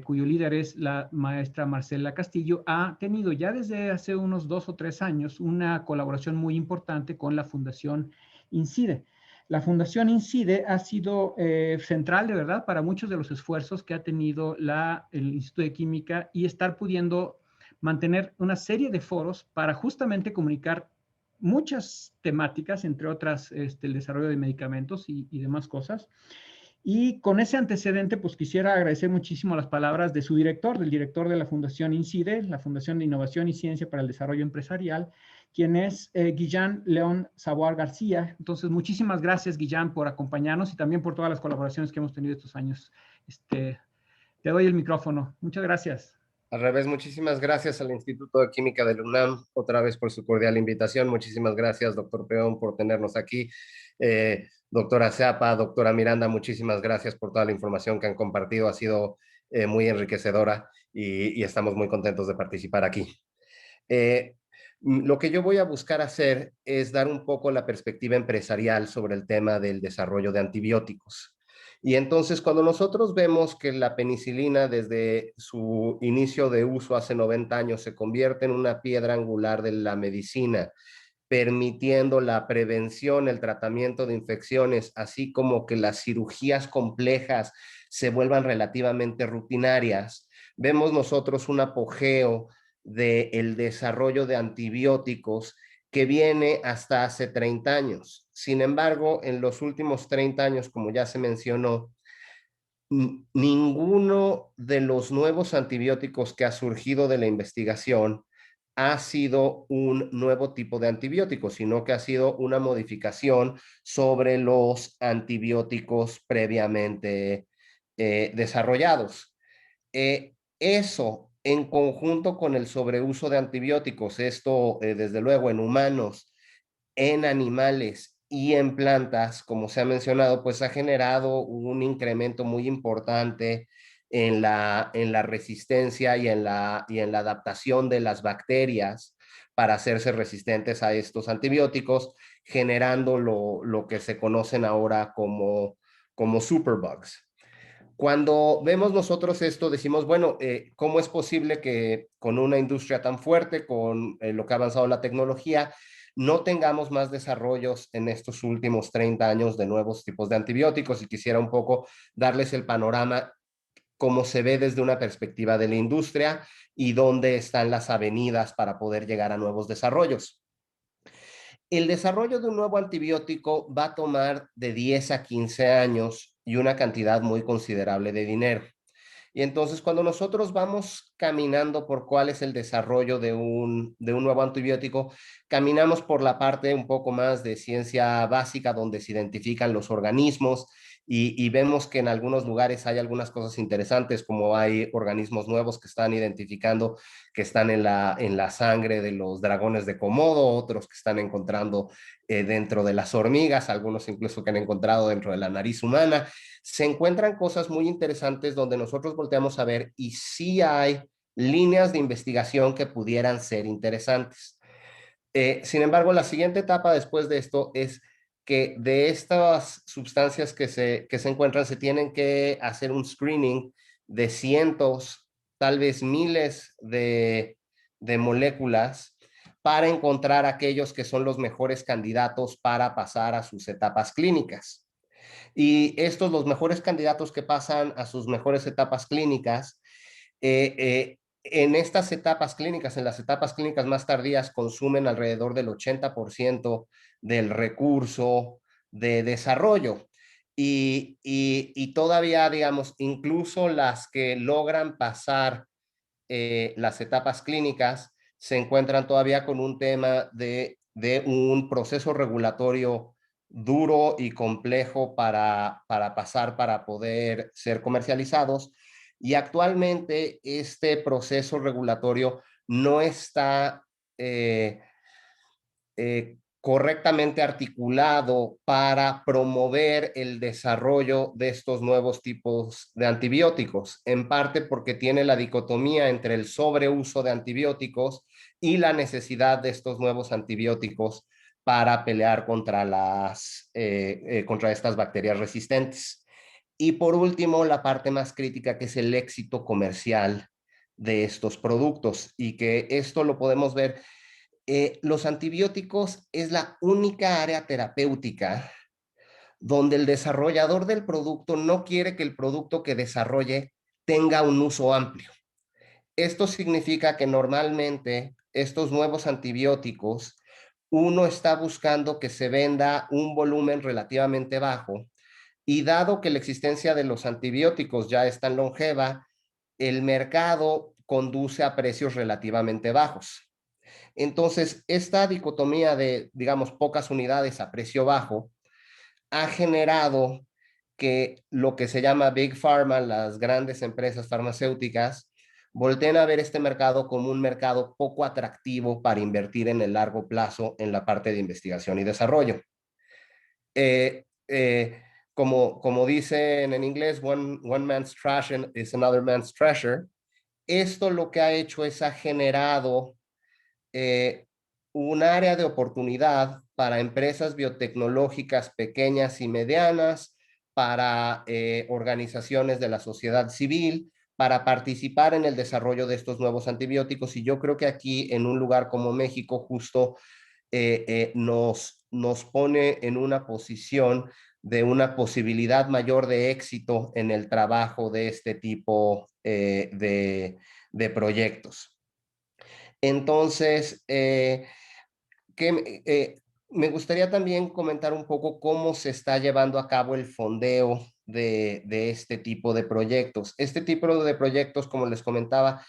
cuyo líder es la maestra Marcela Castillo, ha tenido ya desde hace unos 2 o 3 años una colaboración muy importante con la Fundación INCIDE. La Fundación INCIDE ha sido central, de verdad, para muchos de los esfuerzos que ha tenido el Instituto de Química y estar pudiendo mantener una serie de foros para justamente comunicar muchas temáticas, entre otras el desarrollo de medicamentos y demás cosas. Y con ese antecedente, pues quisiera agradecer muchísimo las palabras de su director, del director de la Fundación INCIDE, la Fundación de Innovación y Ciencia para el Desarrollo Empresarial, quien es Guillán León Saboar García. Entonces, muchísimas gracias, Guillán, por acompañarnos y también por todas las colaboraciones que hemos tenido estos años. Te doy el micrófono. Muchas gracias. Al revés, muchísimas gracias al Instituto de Química de la UNAM, otra vez por su cordial invitación. Muchísimas gracias, doctor Peón, por tenernos aquí. Doctora Ceapa, doctora Miranda, muchísimas gracias por toda la información que han compartido. Ha sido muy enriquecedora y estamos muy contentos de participar aquí. Lo que yo voy a buscar hacer es dar un poco la perspectiva empresarial sobre el tema del desarrollo de antibióticos. Y entonces, cuando nosotros vemos que la penicilina desde su inicio de uso hace 90 años se convierte en una piedra angular de la medicina, permitiendo la prevención, el tratamiento de infecciones, así como que las cirugías complejas se vuelvan relativamente rutinarias, vemos nosotros un apogeo del desarrollo de antibióticos que viene hasta hace 30 años. Sin embargo, en los últimos 30 años, como ya se mencionó, ninguno de los nuevos antibióticos que ha surgido de la investigación ha sido un nuevo tipo de antibiótico, sino que ha sido una modificación sobre los antibióticos previamente desarrollados. Eso, en conjunto con el sobreuso de antibióticos, esto desde luego en humanos, en animales y en plantas, como se ha mencionado, pues ha generado un incremento muy importante en la resistencia y en la adaptación de las bacterias para hacerse resistentes a estos antibióticos, generando lo que se conocen ahora como superbugs. Cuando vemos nosotros esto, decimos, bueno, ¿cómo es posible que con una industria tan fuerte, con lo que ha avanzado la tecnología, no tengamos más desarrollos en estos últimos 30 años de nuevos tipos de antibióticos? Y quisiera un poco darles el panorama como se ve desde una perspectiva de la industria y dónde están las avenidas para poder llegar a nuevos desarrollos. El desarrollo de un nuevo antibiótico va a tomar de 10 a 15 años y una cantidad muy considerable de dinero. Y entonces cuando nosotros vamos caminando por cuál es el desarrollo de un nuevo antibiótico, caminamos por la parte un poco más de ciencia básica donde se identifican los organismos y vemos que en algunos lugares hay algunas cosas interesantes, como hay organismos nuevos que están identificando que están en la sangre de los dragones de Komodo, otros que están encontrando dentro de las hormigas, algunos incluso que han encontrado dentro de la nariz humana. Se encuentran cosas muy interesantes donde nosotros volteamos a ver y sí hay líneas de investigación que pudieran ser interesantes. Sin embargo, la siguiente etapa después de esto es que de estas sustancias que se encuentran se tienen que hacer un screening de cientos, tal vez miles de moléculas para encontrar aquellos que son los mejores candidatos para pasar a sus etapas clínicas. Y estos, los mejores candidatos que pasan a sus mejores etapas clínicas, en estas etapas clínicas, en las etapas clínicas más tardías, consumen alrededor del 80% del recurso de desarrollo. Y todavía, digamos, incluso las que logran pasar las etapas clínicas se encuentran todavía con un tema de un proceso regulatorio duro y complejo para pasar, para poder ser comercializados. Y actualmente este proceso regulatorio no está correctamente articulado para promover el desarrollo de estos nuevos tipos de antibióticos, en parte porque tiene la dicotomía entre el sobreuso de antibióticos y la necesidad de estos nuevos antibióticos para pelear contra contra estas bacterias resistentes. Y por último, la parte más crítica, que es el éxito comercial de estos productos, y que esto lo podemos ver. Los antibióticos es la única área terapéutica donde el desarrollador del producto no quiere que el producto que desarrolle tenga un uso amplio. Esto significa que normalmente estos nuevos antibióticos, uno está buscando que se venda un volumen relativamente bajo, y dado que la existencia de los antibióticos ya es tan longeva, el mercado conduce a precios relativamente bajos. Entonces, esta dicotomía de, digamos, pocas unidades a precio bajo ha generado que lo que se llama Big Pharma, las grandes empresas farmacéuticas, volteen a ver este mercado como un mercado poco atractivo para invertir en el largo plazo en la parte de investigación y desarrollo. Como dicen en inglés, one man's trash is another man's treasure. Esto lo que ha hecho es ha generado un área de oportunidad para empresas biotecnológicas pequeñas y medianas, para organizaciones de la sociedad civil, para participar en el desarrollo de estos nuevos antibióticos. Y yo creo que aquí, en un lugar como México, justo nos pone en una posición de una posibilidad mayor de éxito en el trabajo de este tipo de proyectos. Entonces, me gustaría también comentar un poco cómo se está llevando a cabo el fondeo de este tipo de proyectos. Este tipo de proyectos, como les comentaba,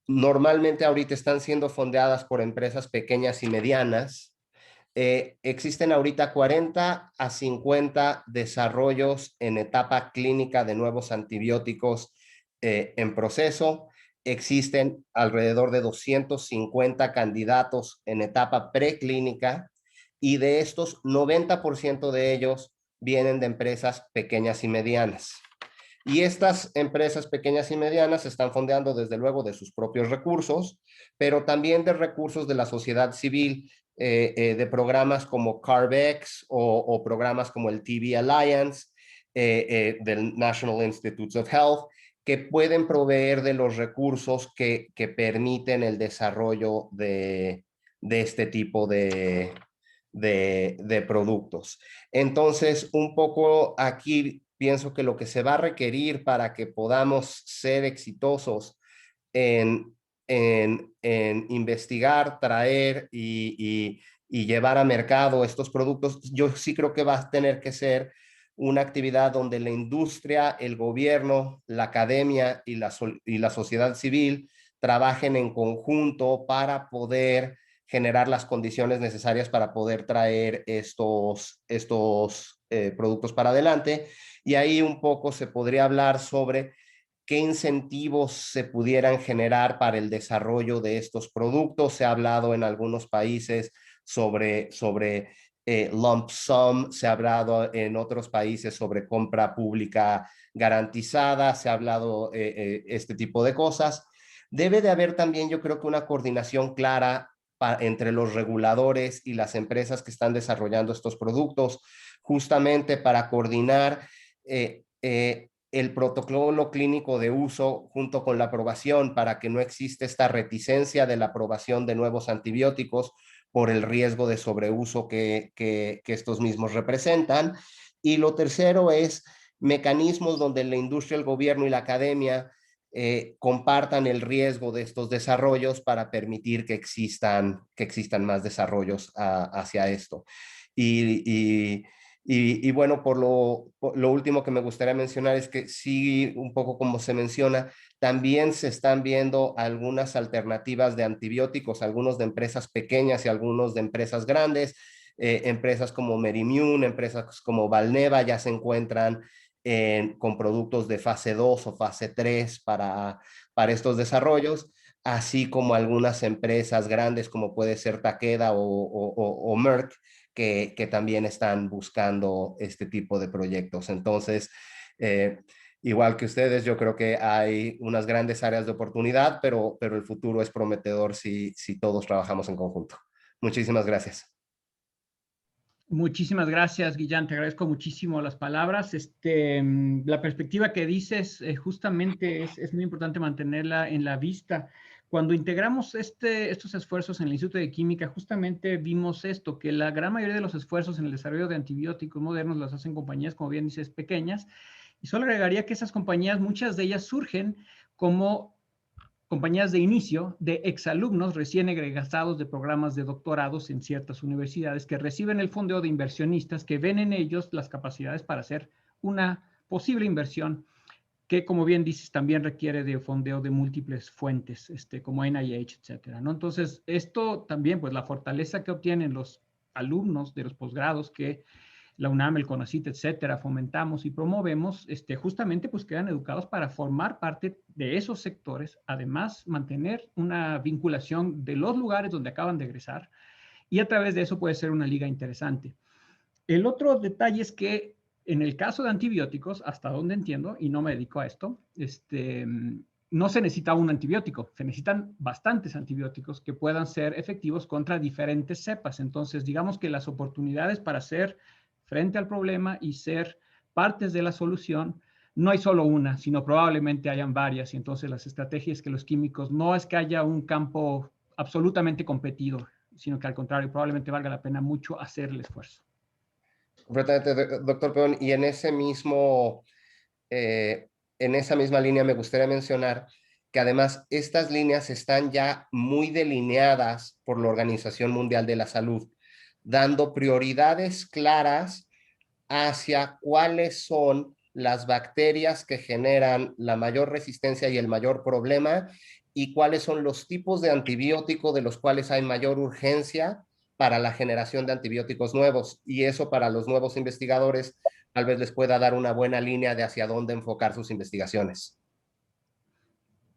normalmente ahorita están siendo fondeadas por empresas pequeñas y medianas. Existen ahorita 40 a 50 desarrollos en etapa clínica de nuevos antibióticos en proceso. Existen alrededor de 250 candidatos en etapa preclínica, y de estos 90% de ellos vienen de empresas pequeñas y medianas. Y estas empresas pequeñas y medianas se están fondeando desde luego de sus propios recursos, pero también de recursos de la sociedad civil, de programas como CARB-X o programas como el TB Alliance del National Institutes of Health, que pueden proveer de los recursos que permiten el desarrollo de este tipo de productos. Entonces, un poco aquí pienso que lo que se va a requerir para que podamos ser exitosos en investigar, traer y llevar a mercado estos productos, yo sí creo que va a tener que ser una actividad donde la industria, el gobierno, la academia y la sociedad civil trabajen en conjunto para poder generar las condiciones necesarias para poder traer estos productos para adelante. Y ahí un poco se podría hablar sobre qué incentivos se pudieran generar para el desarrollo de estos productos. Se ha hablado en algunos países sobre lump sum, se ha hablado en otros países sobre compra pública garantizada, se ha hablado este tipo de cosas. Debe de haber también, yo creo que una coordinación clara entre los reguladores y las empresas que están desarrollando estos productos, justamente para coordinar el protocolo clínico de uso junto con la aprobación para que no existe esta reticencia de la aprobación de nuevos antibióticos por el riesgo de sobreuso que estos mismos representan. Y lo tercero es mecanismos donde la industria, el gobierno y la academia compartan el riesgo de estos desarrollos para permitir que existan más desarrollos hacia esto. Y bueno, por lo último que me gustaría mencionar es que sí, un poco como se menciona, también se están viendo algunas alternativas de antibióticos, algunos de empresas pequeñas y algunos de empresas grandes. Empresas como Merimune, empresas como Valneva ya se encuentran con productos de fase 2 o fase 3 para estos desarrollos, así como algunas empresas grandes como puede ser Takeda o Merck, que también están buscando este tipo de proyectos. Entonces, igual que ustedes, yo creo que hay unas grandes áreas de oportunidad, pero el futuro es prometedor si todos trabajamos en conjunto. Muchísimas gracias. Muchísimas gracias, Guillán. Te agradezco muchísimo las palabras. La perspectiva que dices justamente es muy importante mantenerla en la vista. Cuando integramos estos esfuerzos en el Instituto de Química, justamente vimos esto, que la gran mayoría de los esfuerzos en el desarrollo de antibióticos modernos los hacen compañías, como bien dices, pequeñas. Y solo agregaría que esas compañías, muchas de ellas surgen como compañías de inicio de exalumnos recién egresados de programas de doctorados en ciertas universidades que reciben el fondeo de inversionistas que ven en ellos las capacidades para hacer una posible inversión que, como bien dices, también requiere de fondeo de múltiples fuentes, como NIH, etcétera, ¿no? Entonces, esto también, pues la fortaleza que obtienen los alumnos de los posgrados que la UNAM, el CONACYT, etcétera, fomentamos y promovemos, justamente pues quedan educados para formar parte de esos sectores, además mantener una vinculación de los lugares donde acaban de egresar y a través de eso puede ser una liga interesante. El otro detalle es que en el caso de antibióticos, hasta donde entiendo, y no me dedico a esto, no se necesita un antibiótico, se necesitan bastantes antibióticos que puedan ser efectivos contra diferentes cepas. Entonces, digamos que las oportunidades para hacer frente al problema y ser partes de la solución, no hay solo una, sino probablemente hayan varias. Y entonces las estrategias que los químicos, no es que haya un campo absolutamente competido, sino que al contrario, probablemente valga la pena mucho hacer el esfuerzo. Completamente, doctor Peón. Y en esa misma línea me gustaría mencionar que además estas líneas están ya muy delineadas por la Organización Mundial de la Salud, dando prioridades claras hacia cuáles son las bacterias que generan la mayor resistencia y el mayor problema y cuáles son los tipos de antibiótico de los cuales hay mayor urgencia para la generación de antibióticos nuevos. Y eso para los nuevos investigadores tal vez les pueda dar una buena línea de hacia dónde enfocar sus investigaciones.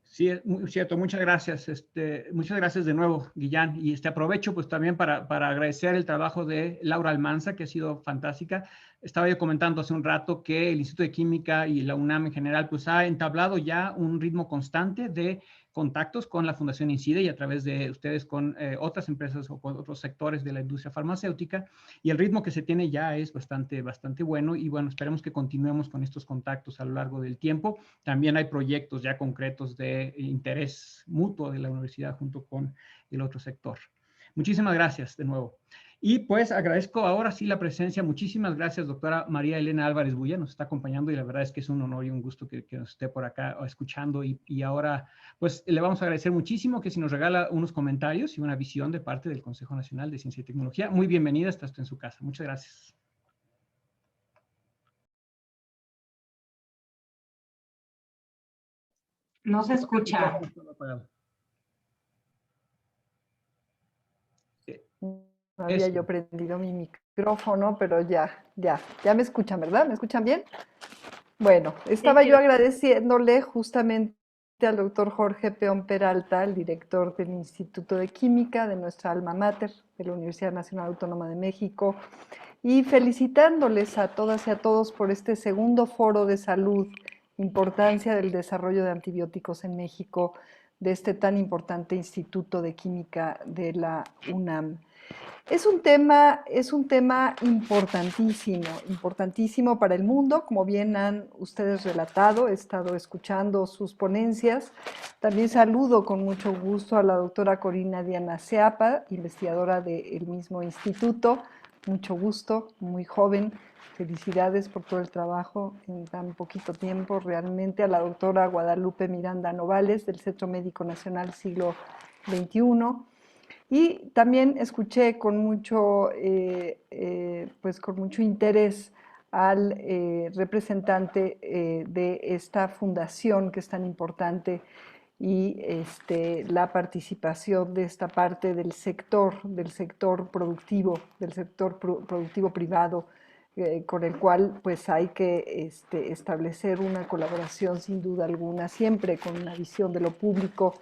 Sí, es muy cierto. Muchas gracias. Muchas gracias de nuevo, Guillán. Y aprovecho pues también para agradecer el trabajo de Laura Almanza, que ha sido fantástica. Estaba yo comentando hace un rato que el Instituto de Química y la UNAM en general pues ha entablado ya un ritmo constante de contactos con la Fundación INCIDE y a través de ustedes con otras empresas o con otros sectores de la industria farmacéutica, y el ritmo que se tiene ya es bastante bueno, y bueno, esperemos que continuemos con estos contactos a lo largo del tiempo. También hay proyectos ya concretos de interés mutuo de la universidad junto con el otro sector. Muchísimas gracias de nuevo. Y pues agradezco ahora sí la presencia. Muchísimas gracias, doctora María Elena Álvarez Bulla, nos está acompañando y la verdad es que es un honor y un gusto que nos esté por acá escuchando. Y ahora pues le vamos a agradecer muchísimo que si nos regala unos comentarios y una visión de parte del Consejo Nacional de Ciencia y Tecnología. Muy bienvenida, está usted en su casa. Muchas gracias. No se escucha. No había yo prendido mi micrófono, pero ya me escuchan, ¿verdad? ¿Me escuchan bien? Bueno, estaba yo agradeciéndole justamente al doctor Jorge Peón Peralta, el director del Instituto de Química de nuestra alma mater, de la Universidad Nacional Autónoma de México, y felicitándoles a todas y a todos por este segundo foro de salud, importancia del desarrollo de antibióticos en México, de este tan importante Instituto de Química de la UNAM. Es un tema importantísimo para el mundo, como bien han ustedes relatado, he estado escuchando sus ponencias. También saludo con mucho gusto a la doctora Corina Diana Seapa, investigadora del mismo instituto. Mucho gusto, muy joven. Felicidades por todo el trabajo en tan poquito tiempo. Realmente a la doctora Guadalupe Miranda Novales, del Centro Médico Nacional Siglo XXI. Y también escuché con mucho interés al representante de esta fundación que es tan importante y la participación de esta parte del sector productivo, privado, con el cual pues hay que establecer una colaboración sin duda alguna, siempre con una visión de lo público.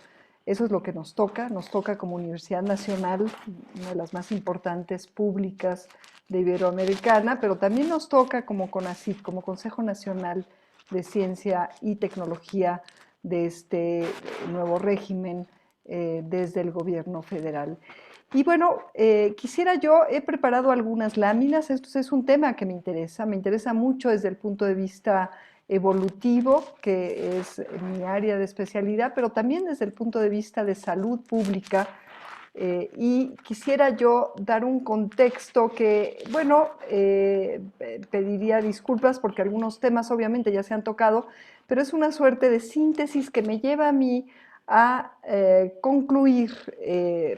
Eso es lo que nos toca como Universidad Nacional, una de las más importantes públicas de Iberoamericana, pero también nos toca como CONACYT, como Consejo Nacional de Ciencia y Tecnología de este nuevo régimen desde el gobierno federal. Y bueno, he preparado algunas láminas. Esto es un tema que me interesa mucho desde el punto de vista evolutivo, que es mi área de especialidad, pero también desde el punto de vista de salud pública. Y quisiera yo dar un contexto que, pediría disculpas porque algunos temas obviamente ya se han tocado, pero es una suerte de síntesis que me lleva a mí a concluir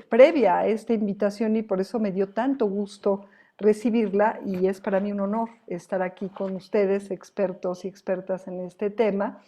previa a esta invitación, y por eso me dio tanto gusto recibirla, y es para mí un honor estar aquí con ustedes, expertos y expertas en este tema,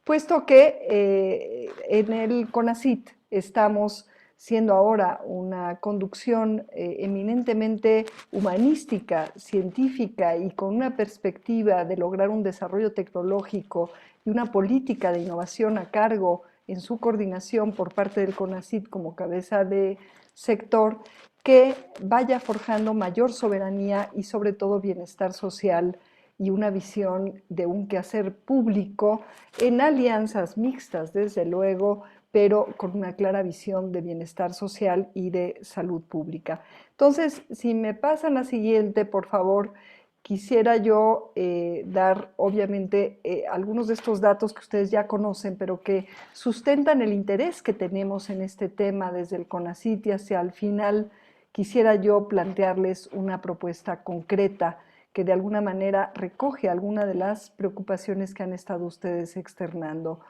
puesto que en el CONACYT estamos siendo ahora una conducción eminentemente humanística, científica y con una perspectiva de lograr un desarrollo tecnológico y una política de innovación a cargo en su coordinación por parte del CONACYT como cabeza de sector, que vaya forjando mayor soberanía y sobre todo bienestar social y una visión de un quehacer público en alianzas mixtas, desde luego, pero con una clara visión de bienestar social y de salud pública. Entonces, si me pasan la siguiente, por favor, quisiera yo dar, obviamente, algunos de estos datos que ustedes ya conocen, pero que sustentan el interés que tenemos en este tema desde el CONACYT, y hacia el final quisiera yo plantearles una propuesta concreta que de alguna manera recoge alguna de las preocupaciones que han estado ustedes externando.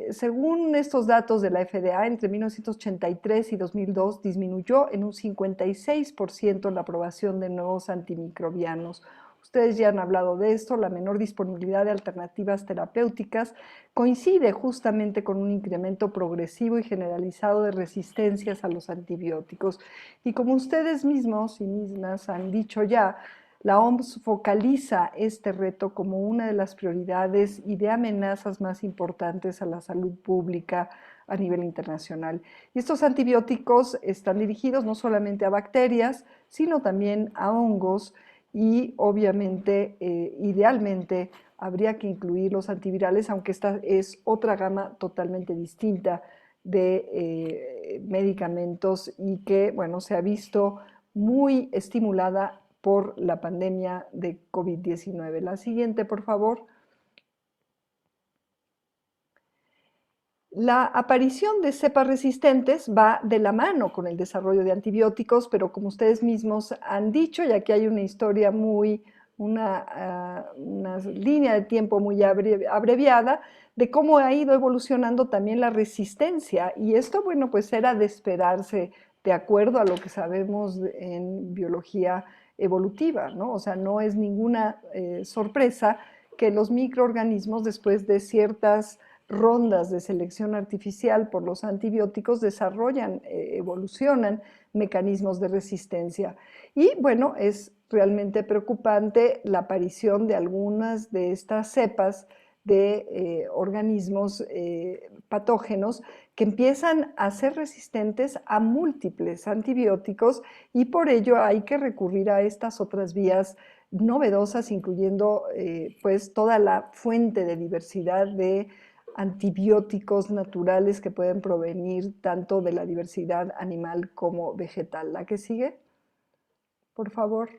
Según estos datos de la FDA, entre 1983 y 2002 disminuyó en un 56% la aprobación de nuevos antimicrobianos. Ustedes ya han hablado de esto, la menor disponibilidad de alternativas terapéuticas coincide justamente con un incremento progresivo y generalizado de resistencias a los antibióticos. Y como ustedes mismos y mismas han dicho ya, la OMS focaliza este reto como una de las prioridades y de amenazas más importantes a la salud pública a nivel internacional. Y estos antibióticos están dirigidos no solamente a bacterias, sino también a hongos, y obviamente, idealmente, habría que incluir los antivirales, aunque esta es otra gama totalmente distinta de medicamentos y que, bueno, se ha visto muy estimulada por la pandemia de COVID-19. La siguiente, por favor. La aparición de cepas resistentes va de la mano con el desarrollo de antibióticos, pero como ustedes mismos han dicho, y aquí hay una historia una línea de tiempo muy abreviada de cómo ha ido evolucionando también la resistencia. Y esto, bueno, pues era de esperarse de acuerdo a lo que sabemos en biología evolutiva, ¿no? O sea, no es ninguna sorpresa que los microorganismos, después de ciertas rondas de selección artificial por los antibióticos, desarrollan, evolucionan mecanismos de resistencia. Y bueno, es realmente preocupante la aparición de algunas de estas cepas de organismos patógenos que empiezan a ser resistentes a múltiples antibióticos, y por ello hay que recurrir a estas otras vías novedosas, incluyendo pues toda la fuente de diversidad de antibióticos naturales que pueden provenir tanto de la diversidad animal como vegetal. ¿La que sigue? Por favor.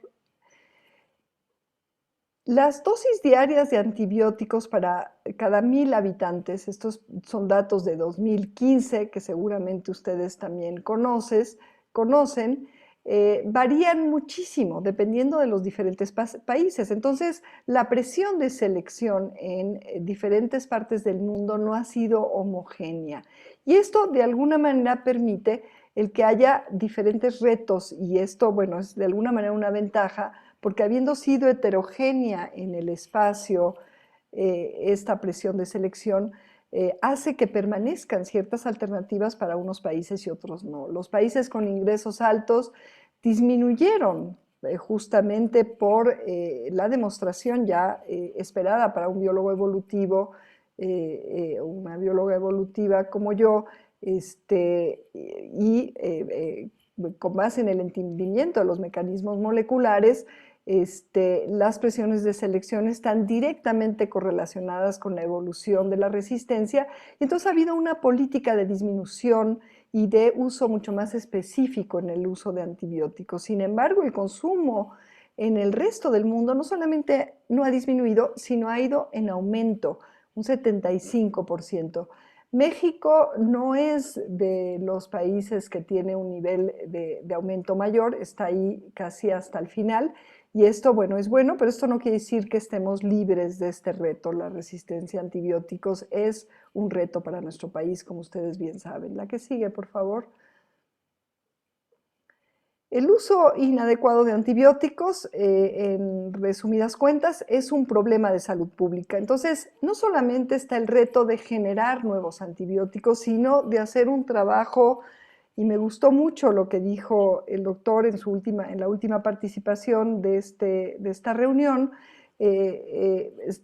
Las dosis diarias de antibióticos para cada 1000 habitantes, estos son datos de 2015 que seguramente ustedes también conocen, varían muchísimo dependiendo de los diferentes países. Entonces, la presión de selección en diferentes partes del mundo no ha sido homogénea. Y esto de alguna manera permite el que haya diferentes retos, y esto, bueno, es de alguna manera una ventaja, porque habiendo sido heterogénea en el espacio esta presión de selección, hace que permanezcan ciertas alternativas para unos países y otros no. Los países con ingresos altos disminuyeron justamente por la demostración ya esperada para un biólogo evolutivo, una bióloga evolutiva como yo, con base en el entendimiento de los mecanismos moleculares, las presiones de selección están directamente correlacionadas con la evolución de la resistencia, y entonces ha habido una política de disminución y de uso mucho más específico en el uso de antibióticos. Sin embargo, el consumo en el resto del mundo no solamente no ha disminuido, sino ha ido en aumento, un 75%. México no es de los países que tiene un nivel de aumento mayor, está ahí casi hasta el final, y esto, bueno, es bueno, pero esto no quiere decir que estemos libres de este reto. La resistencia a antibióticos es un reto para nuestro país, como ustedes bien saben. La que sigue, por favor. El uso inadecuado de antibióticos, en resumidas cuentas, es un problema de salud pública. Entonces, no solamente está el reto de generar nuevos antibióticos, sino de hacer un trabajo, y me gustó mucho lo que dijo el doctor en la última participación de esta reunión.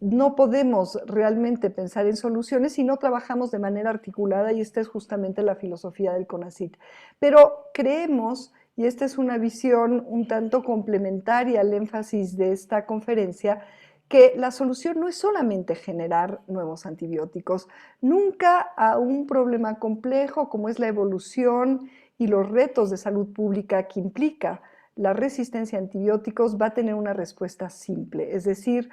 No podemos realmente pensar en soluciones si no trabajamos de manera articulada, y esta es justamente la filosofía del CONACYT. Pero creemos, y esta es una visión un tanto complementaria al énfasis de esta conferencia, que la solución no es solamente generar nuevos antibióticos. Nunca a un problema complejo como es la evolución y los retos de salud pública que implica la resistencia a antibióticos va a tener una respuesta simple. Es decir,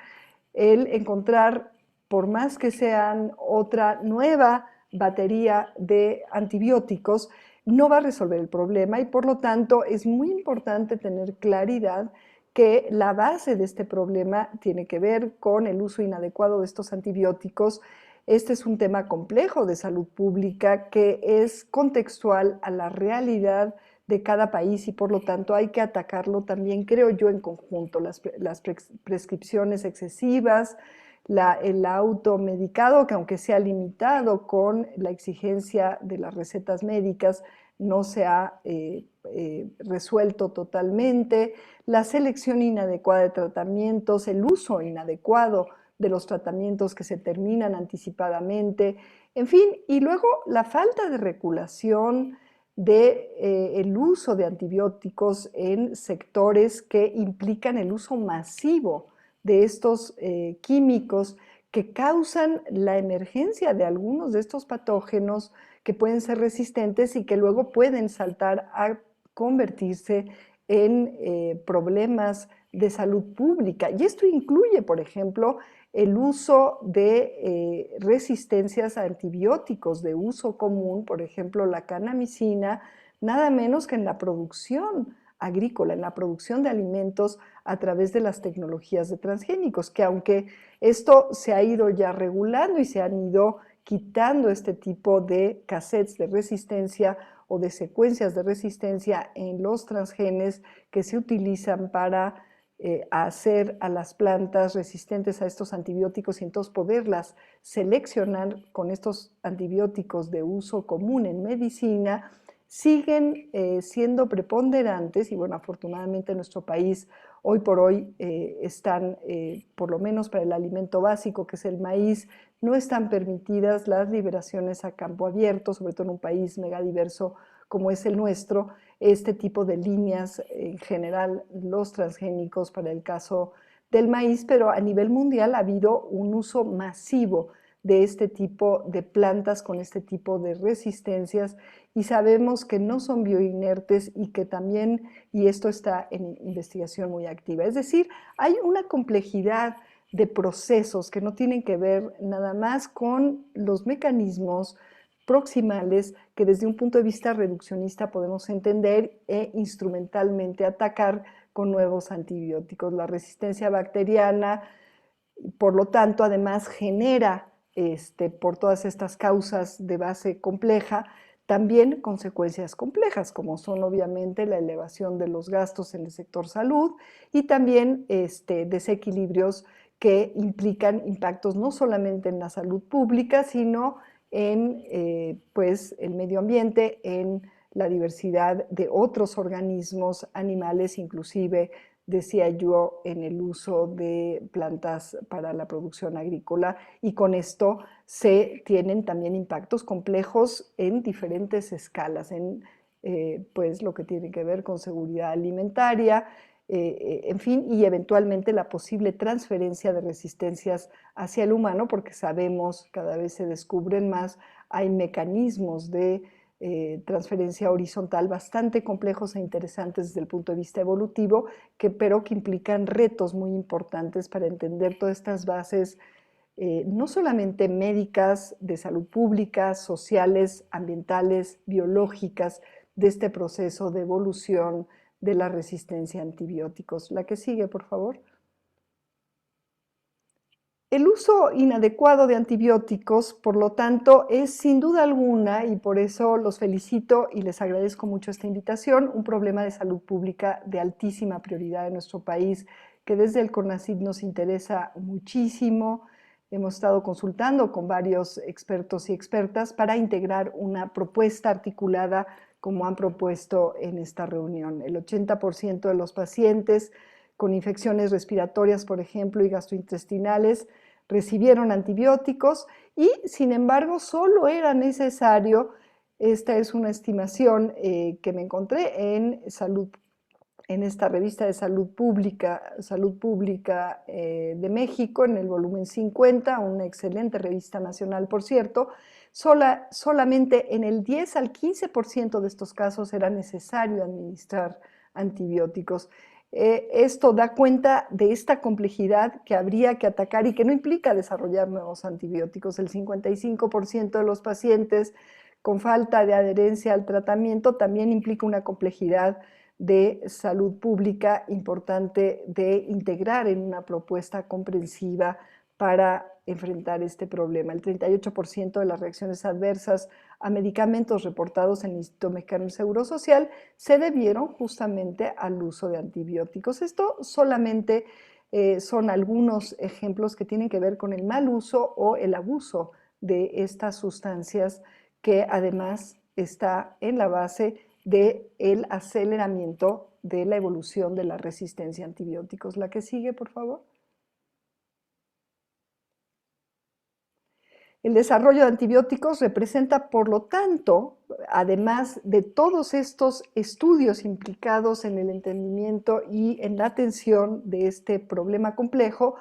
el encontrar, por más que sean otra nueva batería de antibióticos, no va a resolver el problema, y por lo tanto es muy importante tener claridad que la base de este problema tiene que ver con el uso inadecuado de estos antibióticos. Este es un tema complejo de salud pública que es contextual a la realidad de cada país, y por lo tanto hay que atacarlo también, creo yo, en conjunto. Las prescripciones excesivas, el automedicado, que aunque sea limitado con la exigencia de las recetas médicas, no se ha resuelto totalmente, la selección inadecuada de tratamientos, el uso inadecuado de los tratamientos que se terminan anticipadamente, en fin, y luego la falta de regulación de el uso de antibióticos en sectores que implican el uso masivo de estos químicos que causan la emergencia de algunos de estos patógenos que pueden ser resistentes y que luego pueden saltar a convertirse en problemas de salud pública. Y esto incluye, por ejemplo, el uso de resistencias a antibióticos de uso común, por ejemplo, la kanamicina, nada menos que en la producción agrícola, en la producción de alimentos a través de las tecnologías de transgénicos, que aunque esto se ha ido ya regulando y se han ido quitando este tipo de cassettes de resistencia o de secuencias de resistencia en los transgenes que se utilizan para hacer a las plantas resistentes a estos antibióticos y entonces poderlas seleccionar con estos antibióticos de uso común en medicina, siguen siendo preponderantes y bueno, afortunadamente en nuestro país hoy por hoy están, por lo menos para el alimento básico que es el maíz, no están permitidas las liberaciones a campo abierto, sobre todo en un país megadiverso como es el nuestro, este tipo de líneas, en general los transgénicos para el caso del maíz, pero a nivel mundial ha habido un uso masivo de este tipo de plantas con este tipo de resistencias y sabemos que no son bioinertes y que también, y esto está en investigación muy activa, es decir, hay una complejidad de procesos que no tienen que ver nada más con los mecanismos proximales que desde un punto de vista reduccionista podemos entender e instrumentalmente atacar con nuevos antibióticos. La resistencia bacteriana, por lo tanto, además genera, por todas estas causas de base compleja, también consecuencias complejas, como son obviamente la elevación de los gastos en el sector salud y también desequilibrios que implican impactos no solamente en la salud pública, sino en pues, el medio ambiente, en la diversidad de otros organismos, animales, inclusive, decía yo, en el uso de plantas para la producción agrícola y con esto se tienen también impactos complejos en diferentes escalas, en pues lo que tiene que ver con seguridad alimentaria, en fin, y eventualmente la posible transferencia de resistencias hacia el humano, porque sabemos, cada vez se descubren más, hay mecanismos de transferencia horizontal bastante complejos e interesantes desde el punto de vista evolutivo, pero que implican retos muy importantes para entender todas estas bases, no solamente médicas, de salud pública, sociales, ambientales, biológicas, de este proceso de evolución de la resistencia a antibióticos. La que sigue, por favor. El uso inadecuado de antibióticos, por lo tanto, es sin duda alguna, y por eso los felicito y les agradezco mucho esta invitación, un problema de salud pública de altísima prioridad en nuestro país, que desde el CONACYT nos interesa muchísimo. Hemos estado consultando con varios expertos y expertas para integrar una propuesta articulada como han propuesto en esta reunión. El 80% de los pacientes con infecciones respiratorias, por ejemplo, y gastrointestinales, recibieron antibióticos y, sin embargo, solo era necesario, esta es una estimación que me encontré en esta revista de Salud Pública de México, en el volumen 50, una excelente revista nacional, por cierto, solamente en el 10 al 15% de estos casos era necesario administrar antibióticos. Esto da cuenta de esta complejidad que habría que atacar y que no implica desarrollar nuevos antibióticos. El 55% de los pacientes con falta de adherencia al tratamiento también implica una complejidad de salud pública importante de integrar en una propuesta comprensiva para enfrentar este problema. El 38% de las reacciones adversas a medicamentos reportados en el Instituto Mexicano del Seguro Social se debieron justamente al uso de antibióticos. Esto solamente son algunos ejemplos que tienen que ver con el mal uso o el abuso de estas sustancias que además está en la base del aceleramiento de la evolución de la resistencia a antibióticos. La que sigue, por favor. El desarrollo de antibióticos representa, por lo tanto, además de todos estos estudios implicados en el entendimiento y en la atención de este problema complejo,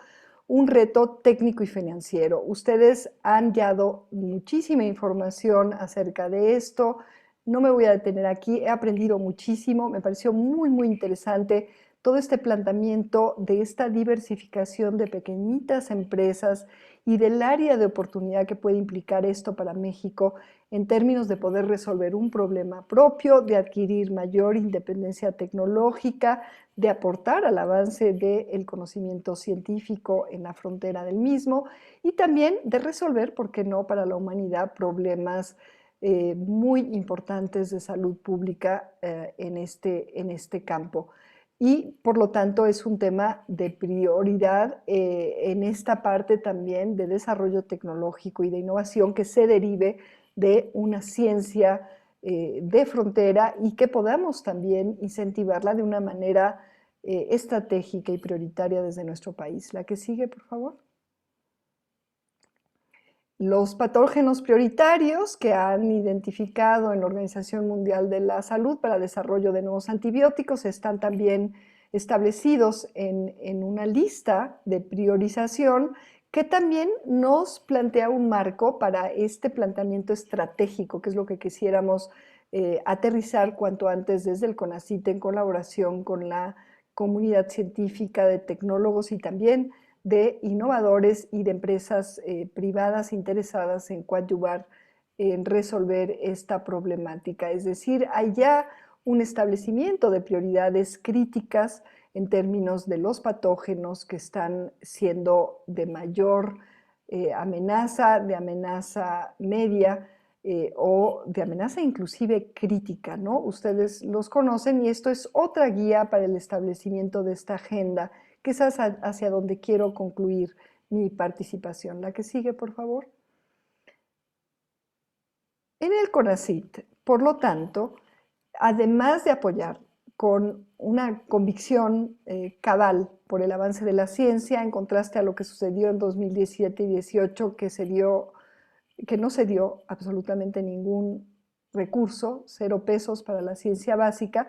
un reto técnico y financiero. Ustedes han dado muchísima información acerca de esto. No me voy a detener aquí, he aprendido muchísimo, me pareció muy, muy interesante todo este planteamiento de esta diversificación de pequeñitas empresas y del área de oportunidad que puede implicar esto para México en términos de poder resolver un problema propio, de adquirir mayor independencia tecnológica, de aportar al avance del conocimiento científico en la frontera del mismo y también de resolver, ¿por qué no?, para la humanidad problemas muy importantes de salud pública en este campo. Y por lo tanto es un tema de prioridad en esta parte también de desarrollo tecnológico y de innovación que se derive de una ciencia de frontera y que podamos también incentivarla de una manera estratégica y prioritaria desde nuestro país. La que sigue, por favor. Los patógenos prioritarios que han identificado en la Organización Mundial de la Salud para el desarrollo de nuevos antibióticos están también establecidos en una lista de priorización que también nos plantea un marco para este planteamiento estratégico, que es lo que quisiéramos aterrizar cuanto antes desde el CONACYT en colaboración con la comunidad científica de tecnólogos y también de innovadores y de empresas privadas interesadas en coadyuvar en resolver esta problemática. Es decir, hay ya un establecimiento de prioridades críticas en términos de los patógenos que están siendo de mayor amenaza, de amenaza media o de amenaza inclusive crítica, ¿no? Ustedes los conocen y esto es otra guía para el establecimiento de esta agenda, que es hacia donde quiero concluir mi participación. La que sigue, por favor. En el CONACYT, por lo tanto, además de apoyar con una convicción cabal por el avance de la ciencia, en contraste a lo que sucedió en 2017 y 2018, que no se dio absolutamente ningún recurso, 0 pesos para la ciencia básica,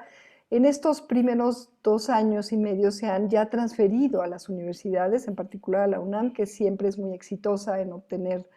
en estos primeros 2 años y medio se han ya transferido a las universidades, en particular a la UNAM, que siempre es muy exitosa en obtener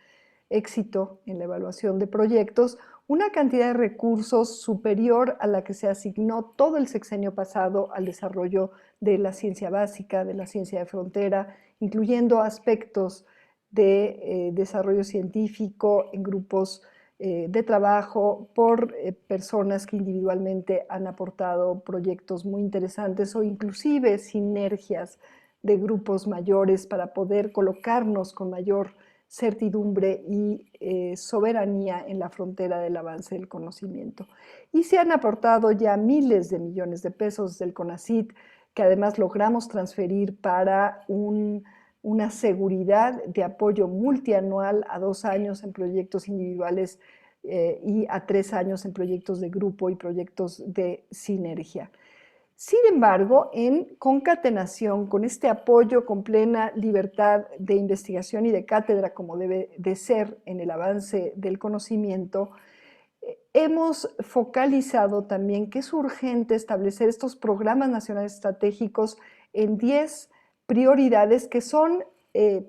éxito en la evaluación de proyectos, una cantidad de recursos superior a la que se asignó todo el sexenio pasado al desarrollo de la ciencia básica, de la ciencia de frontera, incluyendo aspectos de desarrollo científico en grupos de trabajo por personas que individualmente han aportado proyectos muy interesantes o inclusive sinergias de grupos mayores para poder colocarnos con mayor certidumbre y soberanía en la frontera del avance del conocimiento. Y se han aportado ya miles de millones de pesos del CONACYT, que además logramos transferir para una seguridad de apoyo multianual a 2 años en proyectos individuales y a 3 años en proyectos de grupo y proyectos de sinergia. Sin embargo, en concatenación con este apoyo con plena libertad de investigación y de cátedra, como debe de ser en el avance del conocimiento, hemos focalizado también que es urgente establecer estos programas nacionales estratégicos en 10 prioridades que son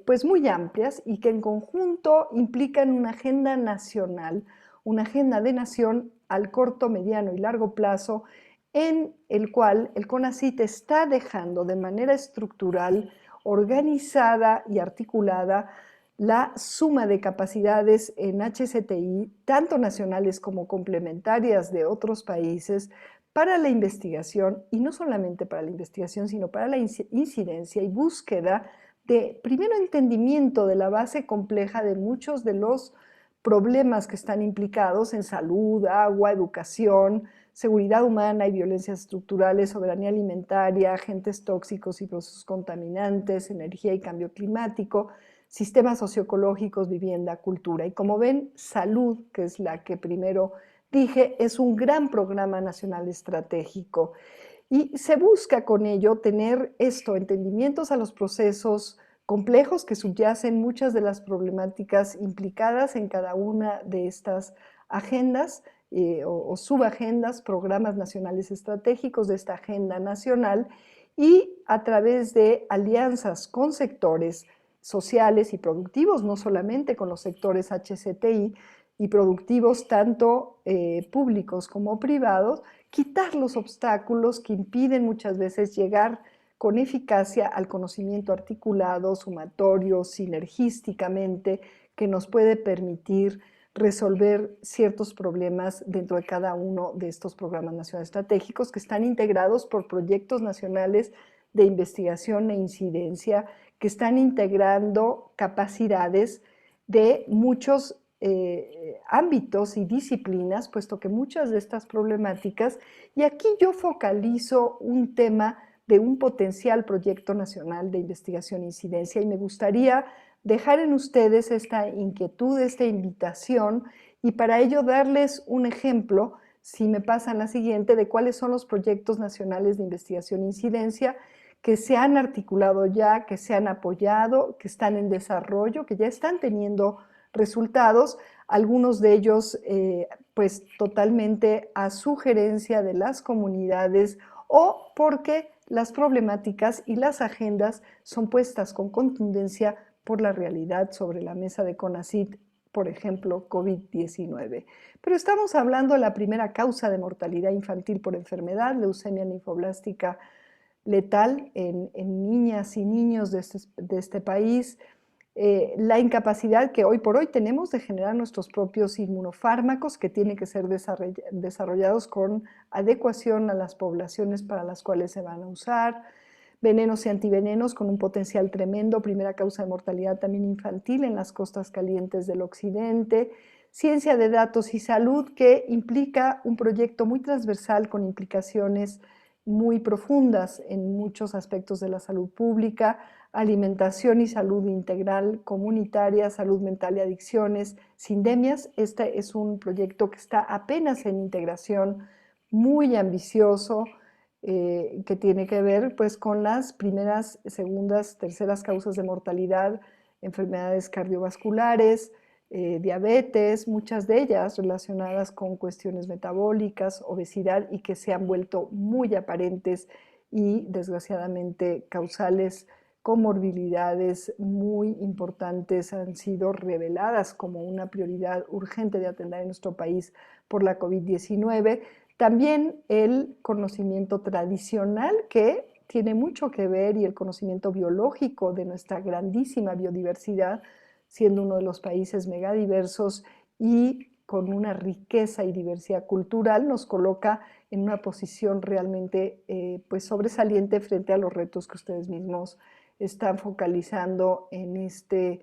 pues muy amplias y que en conjunto implican una agenda nacional, una agenda de nación al corto, mediano y largo plazo, en el cual el CONACYT está dejando de manera estructural, organizada y articulada la suma de capacidades en HCTI, tanto nacionales como complementarias de otros países, para la investigación, y no solamente para la investigación, sino para la incidencia y búsqueda de, primero, entendimiento de la base compleja de muchos de los problemas que están implicados en salud, agua, educación, seguridad humana y violencias estructurales, soberanía alimentaria, agentes tóxicos y procesos contaminantes, energía y cambio climático, sistemas socioecológicos, vivienda, cultura. Y como ven, salud, que es la que primero dije, es un gran programa nacional estratégico. Y se busca con ello tener entendimientos a los procesos complejos que subyacen muchas de las problemáticas implicadas en cada una de estas agendas o subagendas, programas nacionales estratégicos de esta agenda nacional, y a través de alianzas con sectores sociales y productivos, no solamente con los sectores HCTI y productivos tanto públicos como privados, quitar los obstáculos que impiden muchas veces llegar con eficacia al conocimiento articulado, sumatorio, sinergísticamente, que nos puede permitir resolver ciertos problemas dentro de cada uno de estos programas nacionales estratégicos que están integrados por proyectos nacionales de investigación e incidencia, que están integrando capacidades de muchos ámbitos y disciplinas, puesto que muchas de estas problemáticas, y aquí yo focalizo un tema de un potencial proyecto nacional de investigación e incidencia, y me gustaría dejar en ustedes esta inquietud, esta invitación, y para ello darles un ejemplo, si me pasan la siguiente, de cuáles son los proyectos nacionales de investigación e incidencia que se han articulado ya, que se han apoyado, que están en desarrollo, que ya están teniendo resultados, algunos de ellos pues totalmente a sugerencia de las comunidades o porque las problemáticas y las agendas son puestas con contundencia por la realidad sobre la mesa de CONACYT, por ejemplo, COVID-19. Pero estamos hablando de la primera causa de mortalidad infantil por enfermedad, leucemia linfoblástica letal en niñas y niños de este país, la incapacidad que hoy por hoy tenemos de generar nuestros propios inmunofármacos que tienen que ser desarrollados con adecuación a las poblaciones para las cuales se van a usar, venenos y antivenenos con un potencial tremendo, primera causa de mortalidad también infantil en las costas calientes del occidente, ciencia de datos y salud que implica un proyecto muy transversal con implicaciones muy profundas en muchos aspectos de la salud pública, alimentación y salud integral comunitaria, salud mental y adicciones, sindemias. Este es un proyecto que está apenas en integración, muy ambicioso, que tiene que ver pues, con las primeras, segundas, terceras causas de mortalidad, enfermedades cardiovasculares, diabetes, muchas de ellas relacionadas con cuestiones metabólicas, obesidad, y que se han vuelto muy aparentes y desgraciadamente causales, comorbilidades muy importantes han sido reveladas como una prioridad urgente de atender en nuestro país por la COVID-19. También el conocimiento tradicional, que tiene mucho que ver, y el conocimiento biológico de nuestra grandísima biodiversidad, siendo uno de los países megadiversos y con una riqueza y diversidad cultural, nos coloca en una posición realmente pues sobresaliente frente a los retos que ustedes mismos están focalizando en este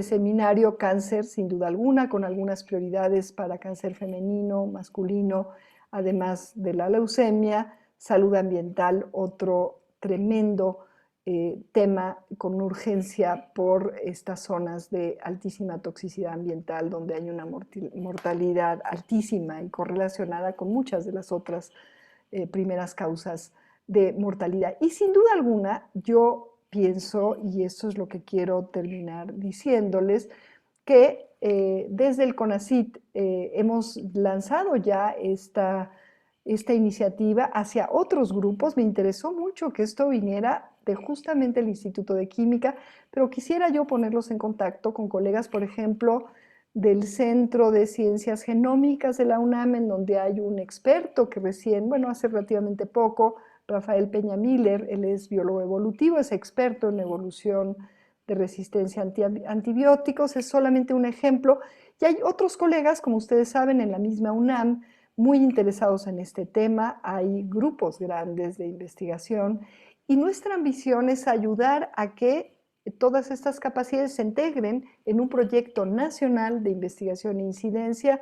seminario. Cáncer, sin duda alguna, con algunas prioridades para cáncer femenino, masculino, además de la leucemia, salud ambiental, otro tremendo tema con urgencia por estas zonas de altísima toxicidad ambiental, donde hay una mortalidad altísima y correlacionada con muchas de las otras primeras causas de mortalidad. Y sin duda alguna, yo pienso, y esto es lo que quiero terminar diciéndoles, que desde el CONACYT hemos lanzado ya esta iniciativa hacia otros grupos. Me interesó mucho que esto viniera de justamente el Instituto de Química, pero quisiera yo ponerlos en contacto con colegas, por ejemplo, del Centro de Ciencias Genómicas de la UNAM, en donde hay un experto que hace relativamente poco, Rafael Peña Miller, él es biólogo evolutivo, es experto en evolución de resistencia a antibióticos, es solamente un ejemplo. Y hay otros colegas, como ustedes saben, en la misma UNAM, muy interesados en este tema. Hay grupos grandes de investigación y nuestra ambición es ayudar a que todas estas capacidades se integren en un proyecto nacional de investigación e incidencia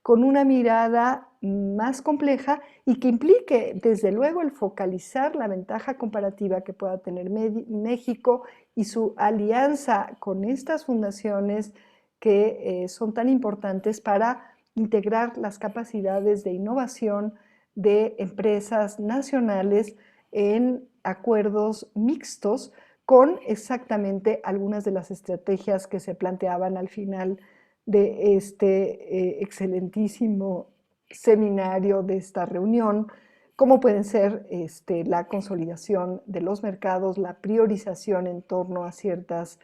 con una mirada más compleja y que implique, desde luego, el focalizar la ventaja comparativa que pueda tener México y su alianza con estas fundaciones que son tan importantes para integrar las capacidades de innovación de empresas nacionales en acuerdos mixtos con exactamente algunas de las estrategias que se planteaban al final de este excelentísimo seminario, de esta reunión, como pueden ser la consolidación de los mercados, la priorización en torno a ciertas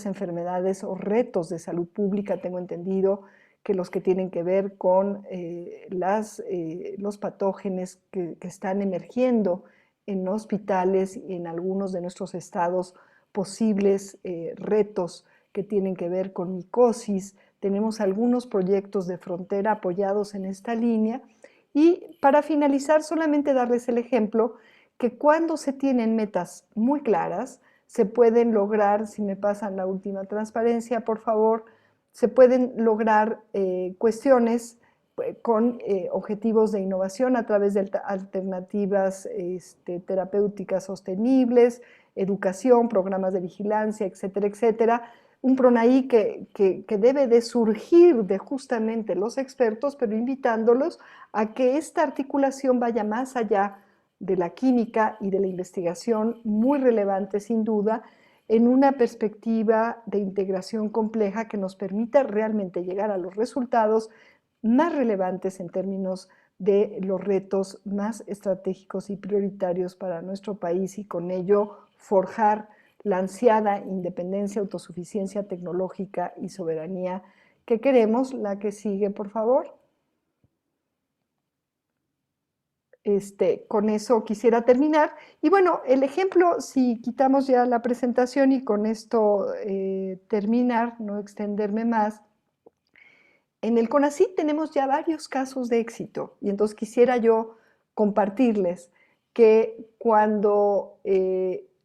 enfermedades o retos de salud pública. Tengo entendido que los que tienen que ver con los patógenos que están emergiendo en hospitales y en algunos de nuestros estados, posibles retos que tienen que ver con micosis. Tenemos algunos proyectos de frontera apoyados en esta línea. Y para finalizar, solamente darles el ejemplo que cuando se tienen metas muy claras, se pueden lograr, si me pasan la última transparencia, por favor, se pueden lograr cuestiones con objetivos de innovación a través de alternativas terapéuticas sostenibles, educación, programas de vigilancia, etcétera, etcétera. Un PRONAI que debe de surgir de justamente los expertos, pero invitándolos a que esta articulación vaya más allá de la química y de la investigación, muy relevante sin duda, en una perspectiva de integración compleja que nos permita realmente llegar a los resultados más relevantes en términos de los retos más estratégicos y prioritarios para nuestro país y con ello forjar la ansiada independencia, autosuficiencia tecnológica y soberanía que queremos. La que sigue, por favor. Con eso quisiera terminar. Y bueno, el ejemplo, si quitamos ya la presentación y con esto terminar, no extenderme más, en el CONACYT tenemos ya varios casos de éxito y entonces quisiera yo compartirles que cuando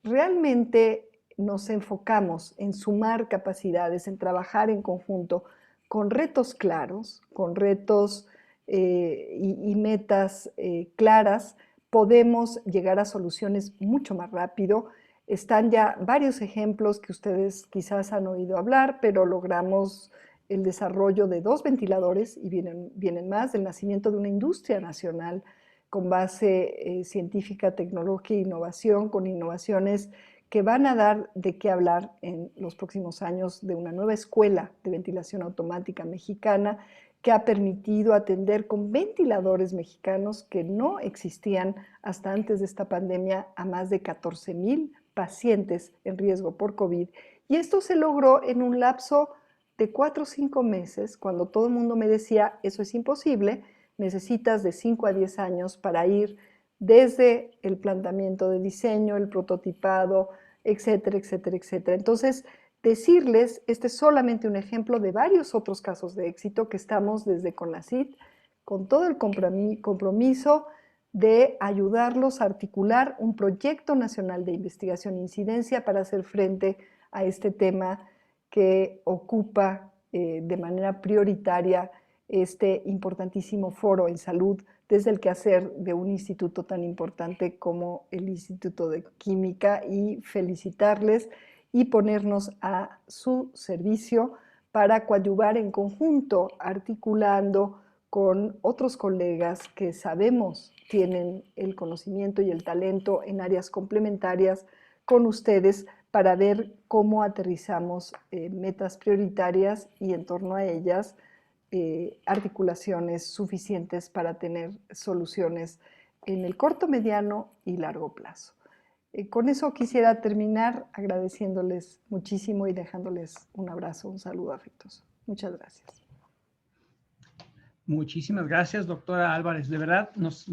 realmente nos enfocamos en sumar capacidades, en trabajar en conjunto con retos claros, con retos y metas claras, podemos llegar a soluciones mucho más rápido. Están ya varios ejemplos que ustedes quizás han oído hablar, pero logramos el desarrollo de 2 ventiladores y vienen más, el nacimiento de una industria nacional con base científica, tecnológica e innovación, con innovaciones que van a dar de qué hablar en los próximos años, de una nueva escuela de ventilación automática mexicana que ha permitido atender con ventiladores mexicanos que no existían hasta antes de esta pandemia a más de 14,000 pacientes en riesgo por COVID. Y esto se logró en un lapso de 4 o 5 meses, cuando todo el mundo me decía, eso es imposible, necesitas de 5 a 10 años para ir desde el planteamiento de diseño, el prototipado, etcétera, etcétera, etcétera. Entonces, decirles, este es solamente un ejemplo de varios otros casos de éxito que estamos desde CONACYT con todo el compromiso de ayudarlos a articular un proyecto nacional de investigación e incidencia para hacer frente a este tema que ocupa de manera prioritaria este importantísimo foro en salud desde el quehacer de un instituto tan importante como el Instituto de Química, y felicitarles y ponernos a su servicio para coadyuvar en conjunto, articulando con otros colegas que sabemos tienen el conocimiento y el talento en áreas complementarias con ustedes para ver cómo aterrizamos metas prioritarias y en torno a ellas articulaciones suficientes para tener soluciones en el corto, mediano y largo plazo. Con eso quisiera terminar agradeciéndoles muchísimo y dejándoles un abrazo, un saludo afectuoso. Muchas gracias. Muchísimas gracias, doctora Álvarez. De verdad, nos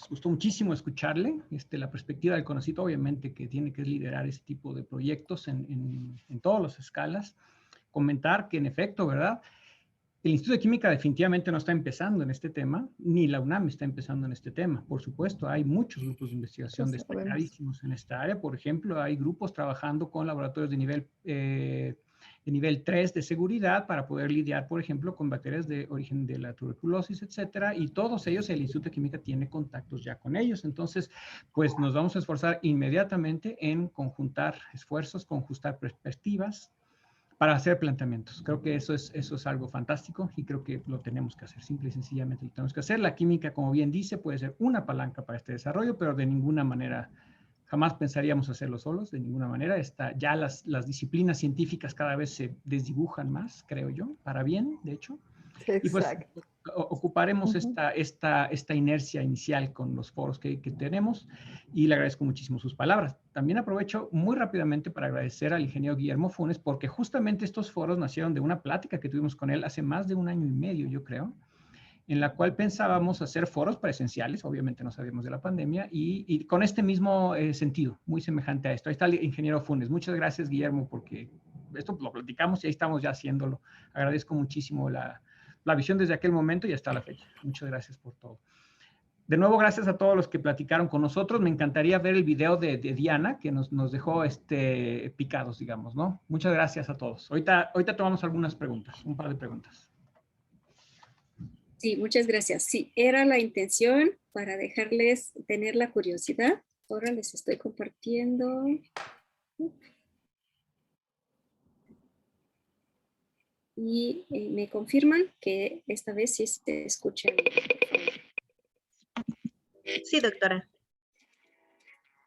gustó muchísimo escucharle. La perspectiva del CONACYT, obviamente, que tiene que liderar este tipo de proyectos en todas las escalas. Comentar que, en efecto, ¿verdad?, el Instituto de Química definitivamente no está empezando en este tema, ni la UNAM está empezando en este tema. Por supuesto, hay muchos grupos de investigación destacadísimos en esta área. Por ejemplo, hay grupos trabajando con laboratorios de nivel 3 de seguridad para poder lidiar, por ejemplo, con bacterias de origen de la tuberculosis, etcétera. Y todos ellos, el Instituto de Química tiene contactos ya con ellos. Entonces, pues nos vamos a esforzar inmediatamente en conjuntar esfuerzos, conjuntar perspectivas, para hacer planteamientos. Creo que eso es algo fantástico y creo que lo tenemos que hacer, simple y sencillamente lo tenemos que hacer. La química, como bien dice, puede ser una palanca para este desarrollo, pero de ninguna manera Jamás pensaríamos hacerlo solos, de ninguna manera. Ya las disciplinas científicas cada vez se desdibujan más, creo yo, para bien, de hecho. Y pues Exacto. ocuparemos esta inercia inicial con los foros que tenemos, y le agradezco muchísimo sus palabras. También aprovecho muy rápidamente para agradecer al ingeniero Guillermo Funes, porque justamente estos foros nacieron de una plática que tuvimos con él hace más de 1 año y medio, yo creo, en la cual pensábamos hacer foros presenciales, obviamente no sabíamos de la pandemia, y con este mismo sentido, muy semejante a esto. Ahí está el ingeniero Funes. Muchas gracias, Guillermo, porque esto lo platicamos y ahí estamos ya haciéndolo. Agradezco muchísimo la visión desde aquel momento y hasta la fecha. Muchas gracias por todo. De nuevo, gracias a todos los que platicaron con nosotros. Me encantaría ver el video de Diana, que nos dejó picados, digamos, ¿no? Muchas gracias a todos. Ahorita tomamos algunas preguntas, un par de preguntas. Sí, muchas gracias. Sí, era la intención para dejarles tener la curiosidad. Ahora les estoy compartiendo. Y me confirman que esta vez sí se escucha. Sí, doctora.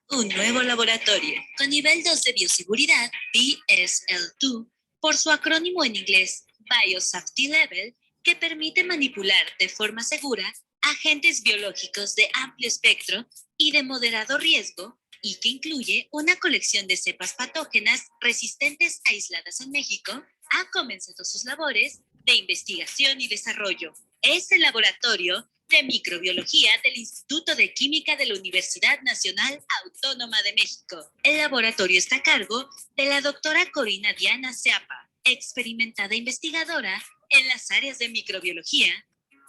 Un nuevo laboratorio con nivel 2 de bioseguridad, BSL2, por su acrónimo en inglés Biosafety Level, que permite manipular de forma segura agentes biológicos de amplio espectro y de moderado riesgo, y que incluye una colección de cepas patógenas resistentes aisladas en México, ha comenzado sus labores de investigación y desarrollo. Es el laboratorio de microbiología del Instituto de Química de la Universidad Nacional Autónoma de México. El laboratorio está a cargo de la doctora Corina Diana Ceapa, experimentada investigadora en las áreas de microbiología,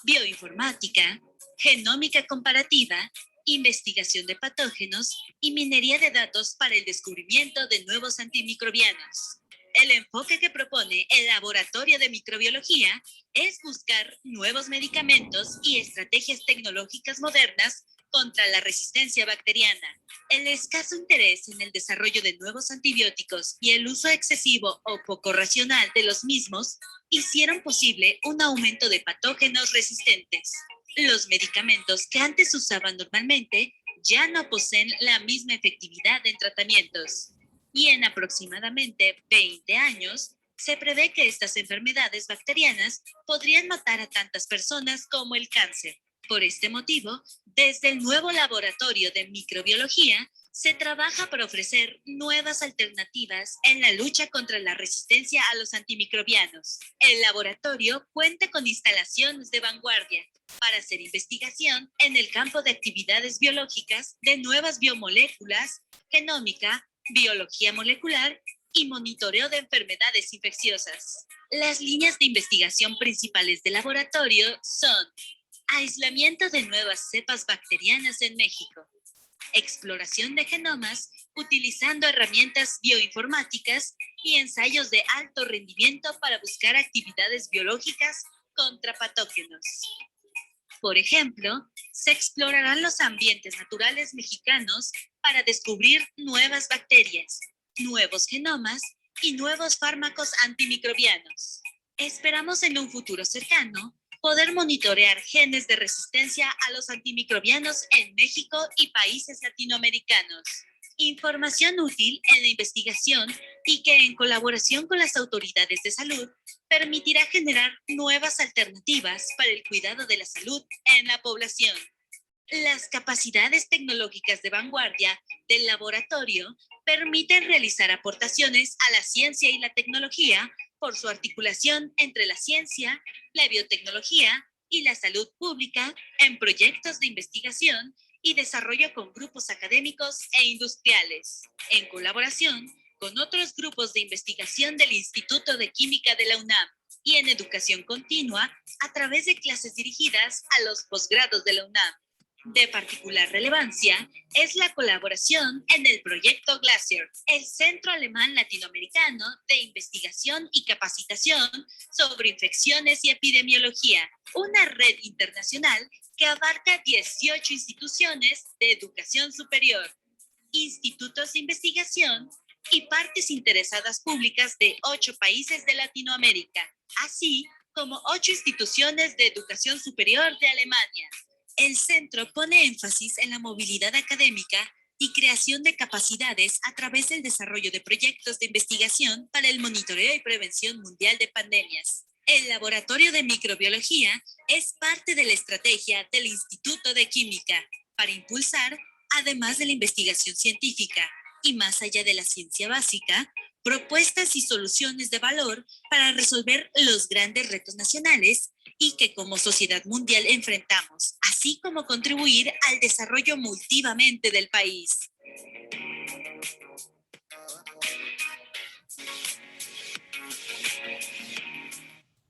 bioinformática, genómica comparativa, investigación de patógenos y minería de datos para el descubrimiento de nuevos antimicrobianos. El enfoque que propone el Laboratorio de Microbiología es buscar nuevos medicamentos y estrategias tecnológicas modernas contra la resistencia bacteriana. El escaso interés en el desarrollo de nuevos antibióticos y el uso excesivo o poco racional de los mismos hicieron posible un aumento de patógenos resistentes. Los medicamentos que antes se usaban normalmente ya no poseen la misma efectividad en tratamientos. Y en aproximadamente 20 años, se prevé que estas enfermedades bacterianas podrían matar a tantas personas como el cáncer. Por este motivo, desde el nuevo laboratorio de microbiología, se trabaja para ofrecer nuevas alternativas en la lucha contra la resistencia a los antimicrobianos. El laboratorio cuenta con instalaciones de vanguardia para hacer investigación en el campo de actividades biológicas de nuevas biomoléculas, genómica, biología molecular y monitoreo de enfermedades infecciosas. Las líneas de investigación principales del laboratorio son aislamiento de nuevas cepas bacterianas en México, exploración de genomas utilizando herramientas bioinformáticas y ensayos de alto rendimiento para buscar actividades biológicas contra patógenos. Por ejemplo, se explorarán los ambientes naturales mexicanos para descubrir nuevas bacterias, nuevos genomas y nuevos fármacos antimicrobianos. Esperamos en un futuro cercano poder monitorear genes de resistencia a los antimicrobianos en México y países latinoamericanos. Información útil en la investigación y que en colaboración con las autoridades de salud permitirá generar nuevas alternativas para el cuidado de la salud en la población. Las capacidades tecnológicas de vanguardia del laboratorio permiten realizar aportaciones a la ciencia y la tecnología por su articulación entre la ciencia, la biotecnología y la salud pública en proyectos de investigación y desarrollo con grupos académicos e industriales, en colaboración con otros grupos de investigación del Instituto de Química de la UNAM y en educación continua a través de clases dirigidas a los posgrados de la UNAM. De particular relevancia es la colaboración en el proyecto Glacier, el Centro Alemán Latinoamericano de Investigación y Capacitación sobre Infecciones y Epidemiología, una red internacional que abarca 18 instituciones de educación superior, institutos de investigación y partes interesadas públicas de 8 países de Latinoamérica, así como 8 instituciones de educación superior de Alemania. El centro pone énfasis en la movilidad académica y creación de capacidades a través del desarrollo de proyectos de investigación para el monitoreo y prevención mundial de pandemias. El Laboratorio de Microbiología es parte de la estrategia del Instituto de Química para impulsar, además de la investigación científica y más allá de la ciencia básica, propuestas y soluciones de valor para resolver los grandes retos nacionales y que como sociedad mundial enfrentamos, así como contribuir al desarrollo multivamente del país.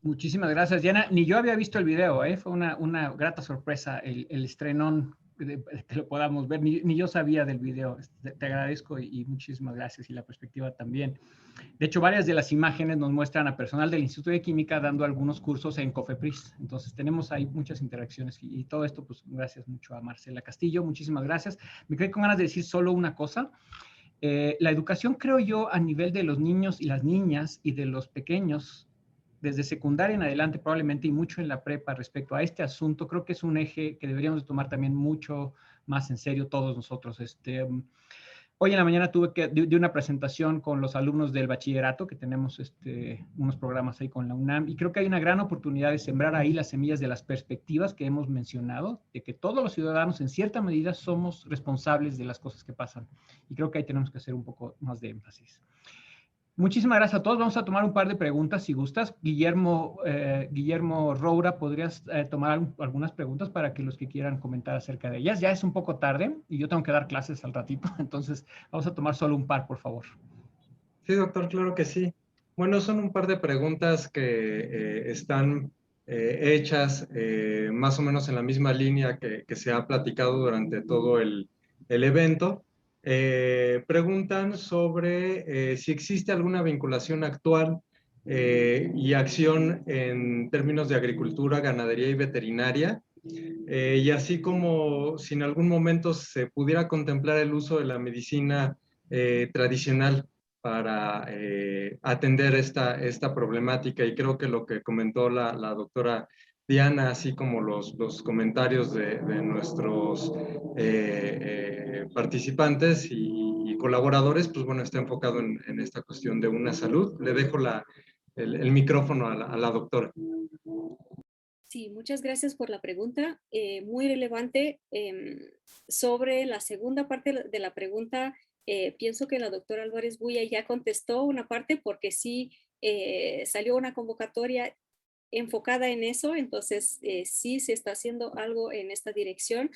Muchísimas gracias, Diana. Ni yo había visto el video, ¿eh? Fue una grata sorpresa el estrenón, que lo podamos ver. Ni yo sabía del video. Te agradezco y muchísimas gracias, y la perspectiva también. De hecho, varias de las imágenes nos muestran a personal del Instituto de Química dando algunos cursos en COFEPRIS. Entonces, tenemos ahí muchas interacciones y todo esto, pues, gracias mucho a Marcela Castillo. Muchísimas gracias. Me quedé con ganas de decir solo una cosa. La educación, creo yo, a nivel de los niños y las niñas y de los pequeños, desde secundaria en adelante probablemente y mucho en la prepa respecto a este asunto, creo que es un eje que deberíamos de tomar también mucho más en serio todos nosotros. Hoy en la mañana tuve que de una presentación con los alumnos del bachillerato, que tenemos unos programas ahí con la UNAM, y creo que hay una gran oportunidad de sembrar ahí las semillas de las perspectivas que hemos mencionado, de que todos los ciudadanos en cierta medida somos responsables de las cosas que pasan. Y creo que ahí tenemos que hacer un poco más de énfasis. Muchísimas gracias a todos. Vamos a tomar un par de preguntas si gustas. Guillermo Roura, ¿podrías tomar algunas preguntas para que los que quieran comentar acerca de ellas? Ya es un poco tarde y yo tengo que dar clases al ratito, entonces vamos a tomar solo un par, por favor. Sí, doctor, claro que sí. Bueno, son un par de preguntas que están hechas más o menos en la misma línea que se ha platicado durante todo el evento. Preguntan sobre si existe alguna vinculación actual y acción en términos de agricultura, ganadería y veterinaria, y así como si en algún momento se pudiera contemplar el uso de la medicina tradicional para atender esta problemática. Y creo que lo que comentó la doctora Diana, así como los comentarios de nuestros participantes y colaboradores, pues bueno, está enfocado en esta cuestión de una salud. Le dejo el micrófono a la doctora. Sí, muchas gracias por la pregunta. Muy relevante. Sobre la segunda parte de la pregunta, pienso que la doctora Álvarez Buya ya contestó una parte, porque sí salió una convocatoria enfocada en eso, entonces sí se está haciendo algo en esta dirección.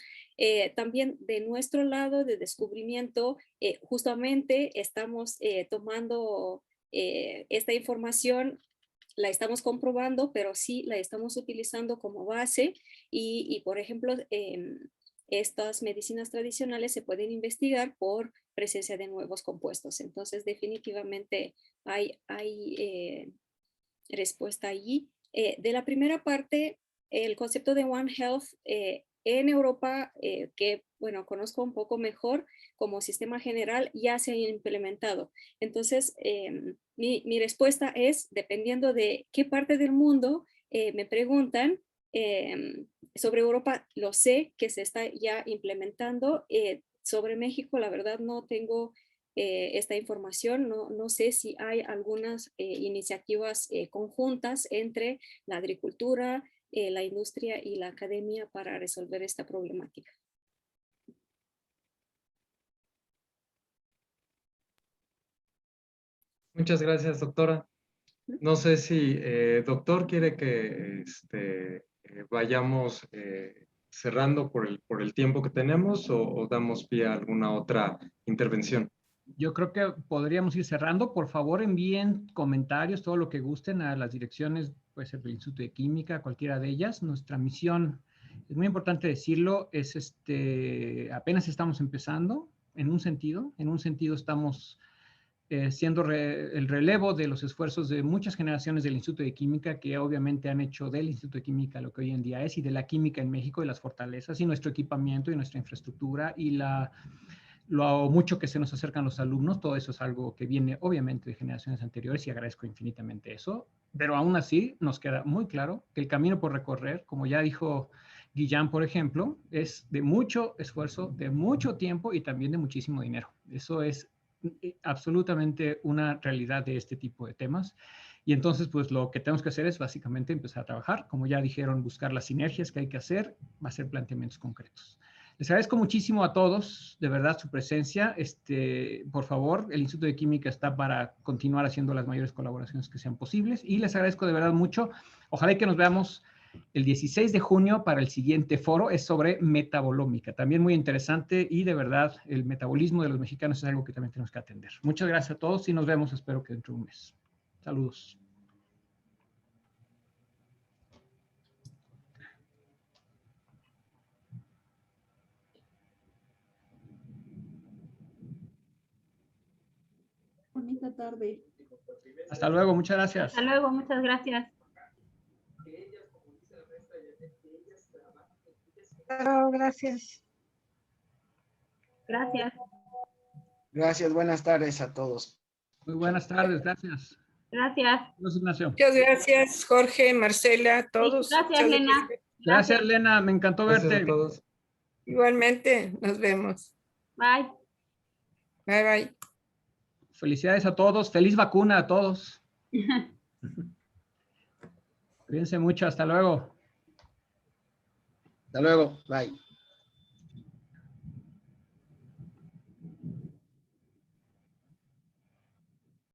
También de nuestro lado de descubrimiento, justamente estamos tomando esta información, la estamos comprobando, pero sí la estamos utilizando como base y por ejemplo, estas medicinas tradicionales se pueden investigar por presencia de nuevos compuestos. Entonces, definitivamente hay respuesta allí. De la primera parte, el concepto de One Health en Europa, que bueno, conozco un poco mejor como sistema general, ya se ha implementado. Entonces, mi respuesta es, dependiendo de qué parte del mundo me preguntan, sobre Europa lo sé que se está ya implementando. Sobre México, la verdad no tengo esta información, no sé si hay algunas iniciativas conjuntas entre la agricultura, la industria y la academia para resolver esta problemática. Muchas gracias, doctora. No sé si doctor quiere que vayamos cerrando por el tiempo que tenemos o damos pie a alguna otra intervención. Yo creo que podríamos ir cerrando. Por favor, envíen comentarios, todo lo que gusten a las direcciones, puede ser del Instituto de Química, cualquiera de ellas. Nuestra misión, es muy importante decirlo, es apenas estamos empezando en un sentido estamos siendo el relevo de los esfuerzos de muchas generaciones del Instituto de Química, que obviamente han hecho del Instituto de Química lo que hoy en día es, y de la química en México, y las fortalezas, y nuestro equipamiento, y nuestra infraestructura, y lo mucho que se nos acercan los alumnos. Todo eso es algo que viene obviamente de generaciones anteriores, y agradezco infinitamente eso. Pero aún así nos queda muy claro que el camino por recorrer, como ya dijo Guillán, por ejemplo, es de mucho esfuerzo, de mucho tiempo y también de muchísimo dinero. Eso es absolutamente una realidad de este tipo de temas. Y entonces, pues lo que tenemos que hacer es básicamente empezar a trabajar. Como ya dijeron, buscar las sinergias que hay que hacer, hacer planteamientos concretos. Les agradezco muchísimo a todos, de verdad, su presencia. Por favor, el Instituto de Química está para continuar haciendo las mayores colaboraciones que sean posibles. Y les agradezco de verdad mucho. Ojalá que nos veamos el 16 de junio para el siguiente foro. Es sobre metabolómica. También muy interesante y de verdad el metabolismo de los mexicanos es algo que también tenemos que atender. Muchas gracias a todos y nos vemos, espero que dentro de un mes. Saludos. Bonita tarde. Hasta luego, muchas gracias. Hasta luego, muchas gracias. Gracias. Gracias. Gracias, buenas tardes a todos. Muy buenas tardes, gracias. Gracias. Gracias, Ignacio. Muchas gracias, Jorge, Marcela, todos. Sí, gracias, Muchas Lena. Gracias, Lena, me encantó Gracias verte. a todos. Igualmente, nos vemos. Bye. Bye, bye. Felicidades a todos, feliz vacuna a todos. Cuídense mucho, hasta luego. Hasta luego, bye.